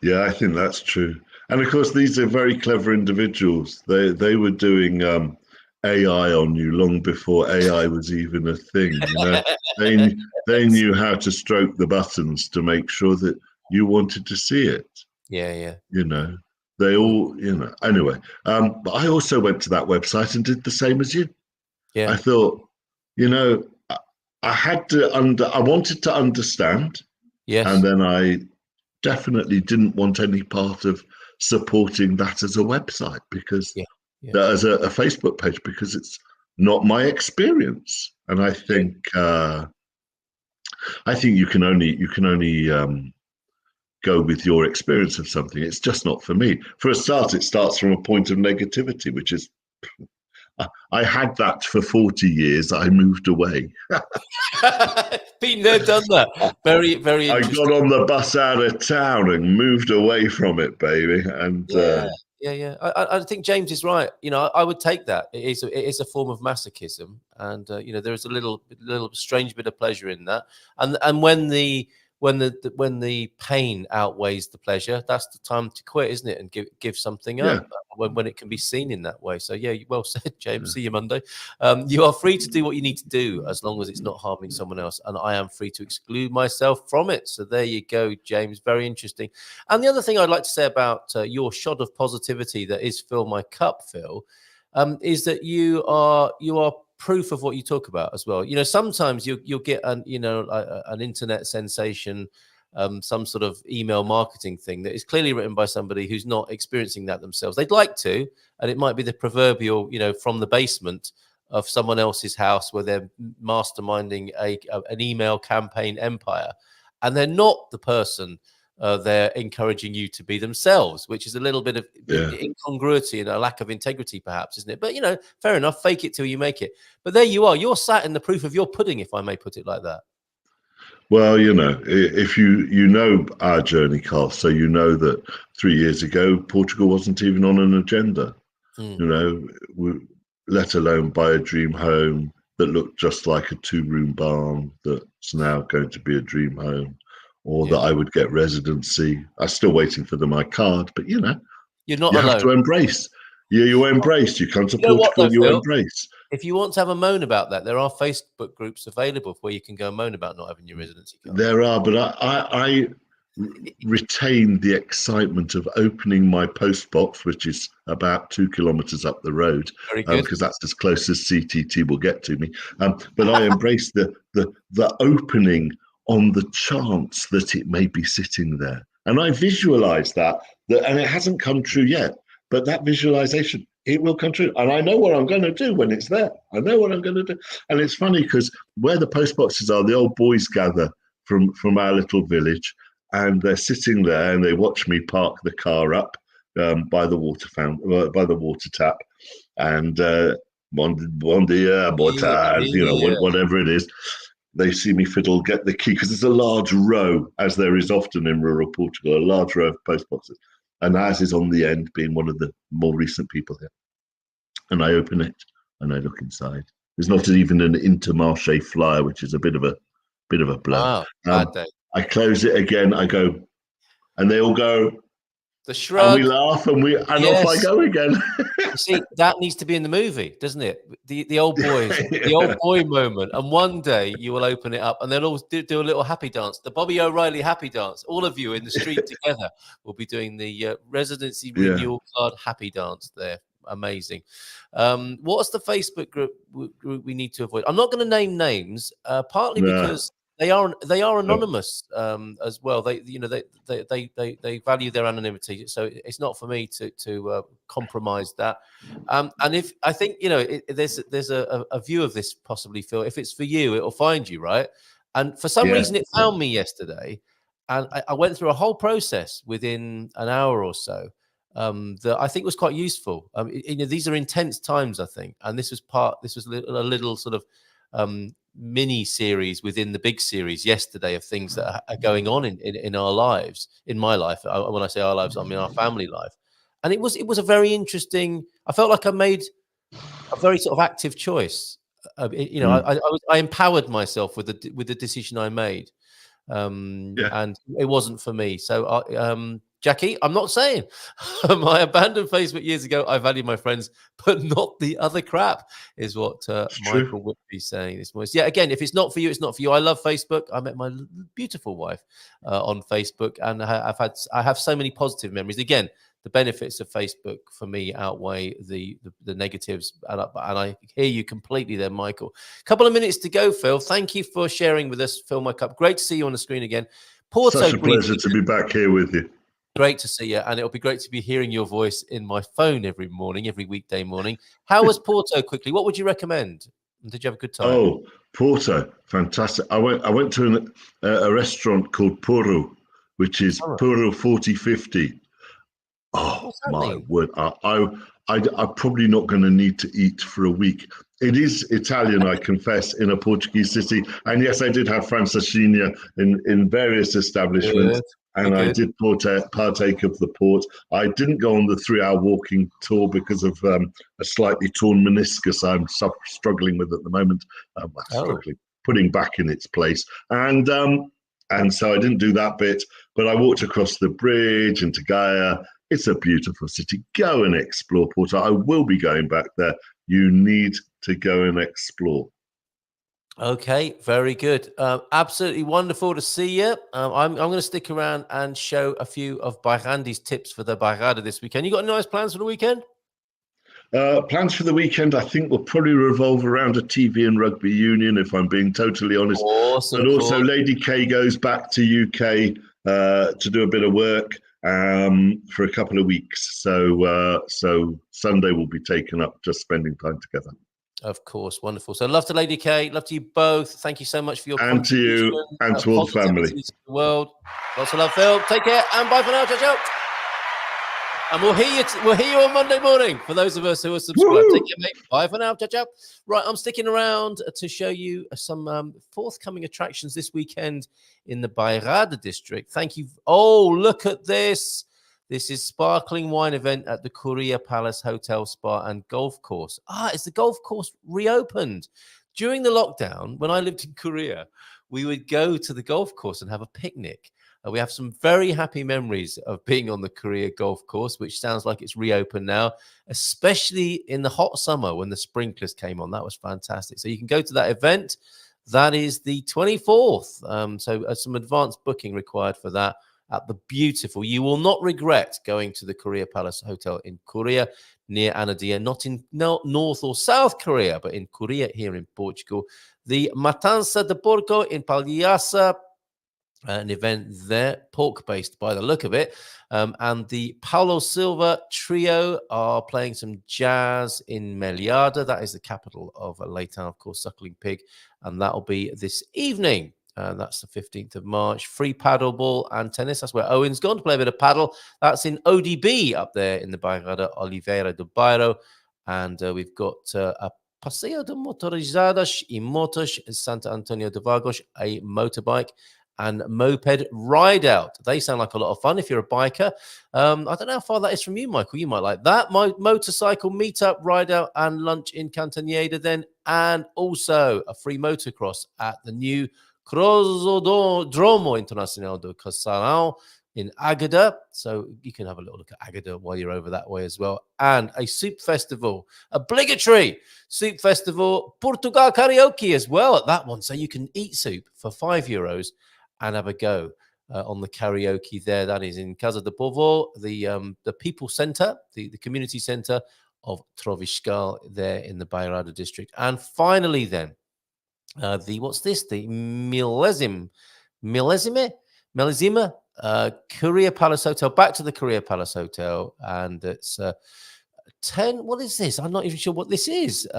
Yeah, I think that's true. And of course, these are very clever individuals. They were doing AI on you long before AI was even a thing. They knew how to stroke the buttons to make sure that you wanted to see it. Yeah. They all, Anyway, but I also went to that website and did the same as you. Yeah. I thought, I had to I wanted to understand. Yes. And then I definitely didn't want any part of supporting that as a website because as a Facebook page, because it's not my experience. And I think you can only go with your experience of something. It's just not for me. For a start, it starts from a point of negativity, which is I had that for 40 years. I moved away. Been there, done that. Very, very interesting. I got on the bus out of town and moved away from it, baby. And yeah. I think James is right. I would take that. It is a form of masochism, and there is a little strange bit of pleasure in that. And when the pain outweighs the pleasure, that's the time to quit, isn't it? And give something up when it can be seen in that way. So yeah, well said, James. See you Monday. You are free to do what you need to do as long as it's not harming someone else, and I am free to exclude myself from it. So there you go, James. Very interesting. And the other thing I'd like to say about your shot of positivity that is Fill My Cup, Phil, is that you are proof of what you talk about as well. Sometimes you'll get an internet sensation, some sort of email marketing thing that is clearly written by somebody who's not experiencing that themselves. They'd like to, and it might be the proverbial, from the basement of someone else's house where they're masterminding an email campaign empire, and they're not the person they're encouraging you to be themselves, which is a little bit of incongruity and a lack of integrity, perhaps, isn't it? But, fair enough, fake it till you make it. But there you are. You're sat in the proof of your pudding, if I may put it like that. Well, if you know our journey, Carl, so you know that 3 years ago, Portugal wasn't even on an agenda, let alone buy a dream home that looked just like a 2-room barn that's now going to be a dream home. Or that I would get residency. I'm still waiting for my card, but you're not you alone. have to embrace. You embrace. You come to Portugal, you embrace. If you want to have a moan about that, there are Facebook groups available where you can go and moan about not having your residency card. There are, but I retain the excitement of opening my post box, which is about 2 kilometers up the road, because that's as close as CTT will get to me. But I embrace the opening on the chance that it may be sitting there. And I visualize that, and it hasn't come true yet, but that visualization, it will come true. And I know what I'm going to do when it's there. I know what I'm going to do. And it's funny because where the post boxes are, the old boys gather from our little village, and they're sitting there and they watch me park the car up by the water fountain, by the water tap, and bon dia, boa tarde, whatever it is. They see me fiddle, get the key, because there's a large row, as there is often in rural Portugal, a large row of post boxes. And ours is on the end, being one of the more recent people here. And I open it and I look inside. There's not even an Intermarché flyer, which is a bit of a blow. I close it again. I go, and they all go. The shrug. And we laugh and off I go again. You see, that needs to be in the movie, doesn't it? The old boys, the old boy moment. And one day you will open it up and they'll all do a little happy dance, the Bobby O'Reilly happy dance. All of you in the street together will be doing the residency renewal card happy dance there. Amazing. What's the Facebook group we need to avoid? I'm not going to name names, partly because they are anonymous as well. They value their anonymity, so it's not for me to compromise that. And if I think there's a view of this possibly, Phil. If it's for you, it'll find you, right? And for some reason, it found me yesterday, and I went through a whole process within an hour or so. That I think was quite useful. These are intense times, I think, and this was a little sort of mini series within the big series yesterday of things that are going on in our lives, in my life. When I say our lives, I mean our family life. And it was a very interesting. I felt like I made a very sort of active choice. I empowered myself with the decision I made. And it wasn't for me. So, Jackie, I'm not saying I abandoned Facebook years ago. I value my friends, but not the other crap, is what Michael would be saying this morning. Yeah, again, if it's not for you, it's not for you. I love Facebook. I met my beautiful wife on Facebook, and I have so many positive memories. Again, the benefits of Facebook for me outweigh the negatives, and I hear you completely there, Michael. Couple of minutes to go, Phil. Thank you for sharing with us, Phil My Cup. Great to see you on the screen again. Porto, such a pleasure to be back here with you. Great to see you, and it'll be great to be hearing your voice in my phone every weekday morning. How was Porto? Quickly, what would you recommend? Did you have a good time? Oh, Porto, fantastic! I went to a restaurant called Puro, which is Puro 4050. Oh my word! I'm probably not going to need to eat for a week. It is Italian, I confess, in a Portuguese city. And yes, I did have francesinha in various establishments. Good. And I did partake of the port. I didn't go on the 3-hour walking tour because of a slightly torn meniscus I'm struggling with at the moment. Struggling, putting back in its place. And so I didn't do that bit. But I walked across the bridge into Gaia. It's a beautiful city. Go and explore Porto. I will be going back there. You need to go and explore. Okay, very good. Absolutely wonderful to see you. I'm going to stick around and show a few of Bairrandi's tips for the Bairrada this weekend. You got nice plans for the weekend? Plans for the weekend, I think, will probably revolve around a TV and rugby union, if I'm being totally honest. But also, Lady K goes back to UK to do a bit of work for a couple of weeks. So Sunday will be taken up just spending time together. Of course, wonderful. So love to Lady K, love to you both. Thank you so much for your and to you and to all the family. To the world. Lots of love, Phil. Take care and bye for now. Ciao, ciao. And we'll hear you on Monday morning for those of us who are subscribed. Woo-hoo. Take care, mate. Bye for now. Ciao, ciao. Right, I'm sticking around to show you some forthcoming attractions this weekend in the Bairrada district. Thank you. Oh, look at this. This is sparkling wine event at the Korea Palace Hotel, Spa and Golf Course. Is the golf course reopened? During the lockdown, when I lived in Korea, we would go to the golf course and have a picnic. We have some very happy memories of being on the Korea golf course, which sounds like it's reopened now, especially in the hot summer when the sprinklers came on. That was fantastic. So you can go to that event. That is the 24th. So some advanced booking required for that. At the beautiful, you will not regret going to the Korea Palace Hotel in Korea near Anadia, not in North or South Korea, but in Korea here in Portugal. The Matança de Porco in Palhaça, an event there, pork-based by the look of it. And the Paulo Silva Trio are playing some jazz in Melhada. That is the capital of Leitão, of course, Suckling Pig. And that will be this evening. That's the 15th of March. Free paddleball and tennis. That's where Owen's gone to play a bit of paddle. That's in ODB up there in the Bairrada Oliveira do Bairro. And we've got a Passeio de Motorizadas e Motos in Santa Antonio de Vagos, a motorbike and moped ride out. They sound like a lot of fun if you're a biker. I don't know how far that is from you, Michael. You might like that. Motorcycle meetup, ride out and lunch in Cantanhede then. And also a free motocross at the new Crosodromo Internacional do Casarão in Águeda. So you can have a little look at Águeda while you're over that way as well. And a soup festival, obligatory soup festival, Portugal karaoke as well at that one. So you can eat soup for €5 and have a go on the karaoke there. That is in Casa de Povo, the people centre, the community centre of Troviscal there in the Bairrada district. And finally then, what's this? The millesima, Korea Palace Hotel. Back to the Korea Palace Hotel, and it's 10. What is this? I'm not even sure what this is. This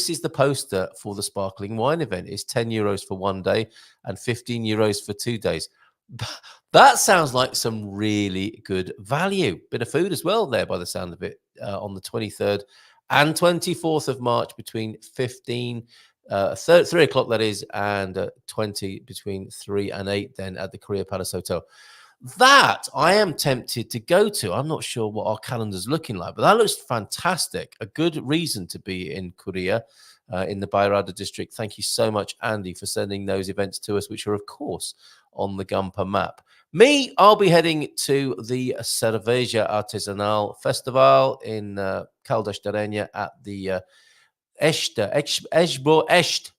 is the poster for the sparkling wine event. It's €10 for 1 day and €15 for 2 days. That sounds like some really good value. Bit of food as well there, by the sound of it, on the 23rd and 24th of March between 3 o'clock, that is, and 20 between 3 and 8 then at the Korea Palace Hotel. That I am tempted to go to. I'm not sure what our calendar's looking like, but that looks fantastic. A good reason to be in Korea, in the Bairrada district. Thank you so much, Andy, for sending those events to us, which are, of course, on the Gumper map. Me, I'll be heading to the Cerveja Artesanal Festival in Caldas da Rainha at the Esbo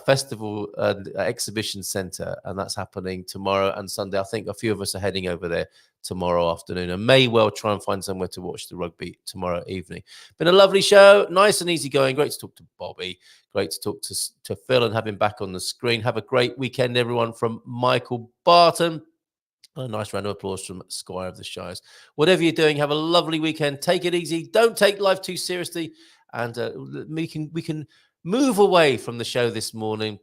Festival and Exhibition Centre, and that's happening tomorrow and Sunday. I think a few of us are heading over there tomorrow afternoon and may well try and find somewhere to watch the rugby tomorrow evening. Been a lovely show, nice and easy going. Great to talk to Bobby, great to talk to Phil and have him back on the screen. Have a great weekend, everyone, from Michael Barton. A nice round of applause from Squire of the Shires. Whatever you're doing, have a lovely weekend. Take it easy. Don't take life too seriously. And we can move away from the show this morning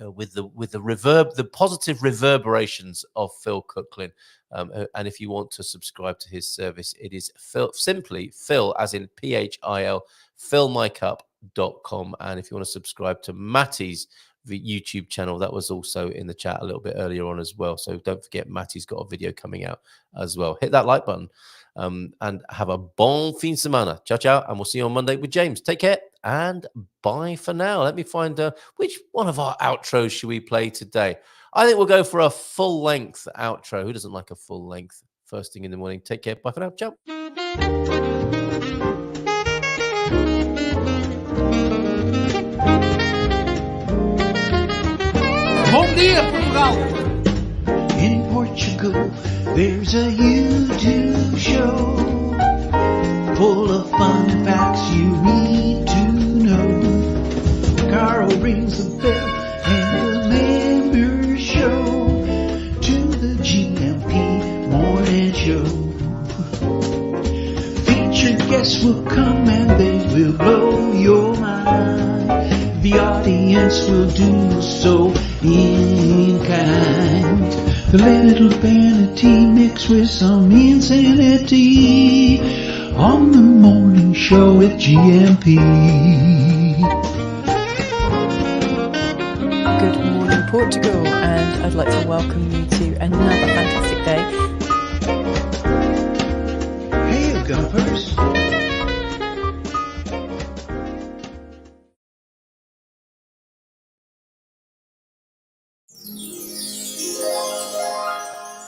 with the positive reverberations of Phil Cooklin. And if you want to subscribe to his service, it is simply Phil, as in PHIL, philmycup.com. And if you want to subscribe to Matty's YouTube channel, that was also in the chat a little bit earlier on as well. So don't forget, Matty's got a video coming out as well. Hit that like button and have a bon fin semana. Ciao, ciao. And we'll see you on Monday with James. Take care and bye for now. Let me find which one of our outros should we play today? I think we'll go for a full length outro. Who doesn't like a full length first thing in the morning? Take care. Bye for now. Ciao. Bom dia, Portugal! In Portugal, there's a YouTube show full of fun facts you need to know. Carl rings the bell and the members show to the GMP morning show. Featured guests will come and they will blow your mind. The audience will do so in kind. The little vanity mixed with some insanity on the morning show with GMP. Good morning, Portugal, and I'd like to welcome you to another fantastic day. Hey, Gumpers.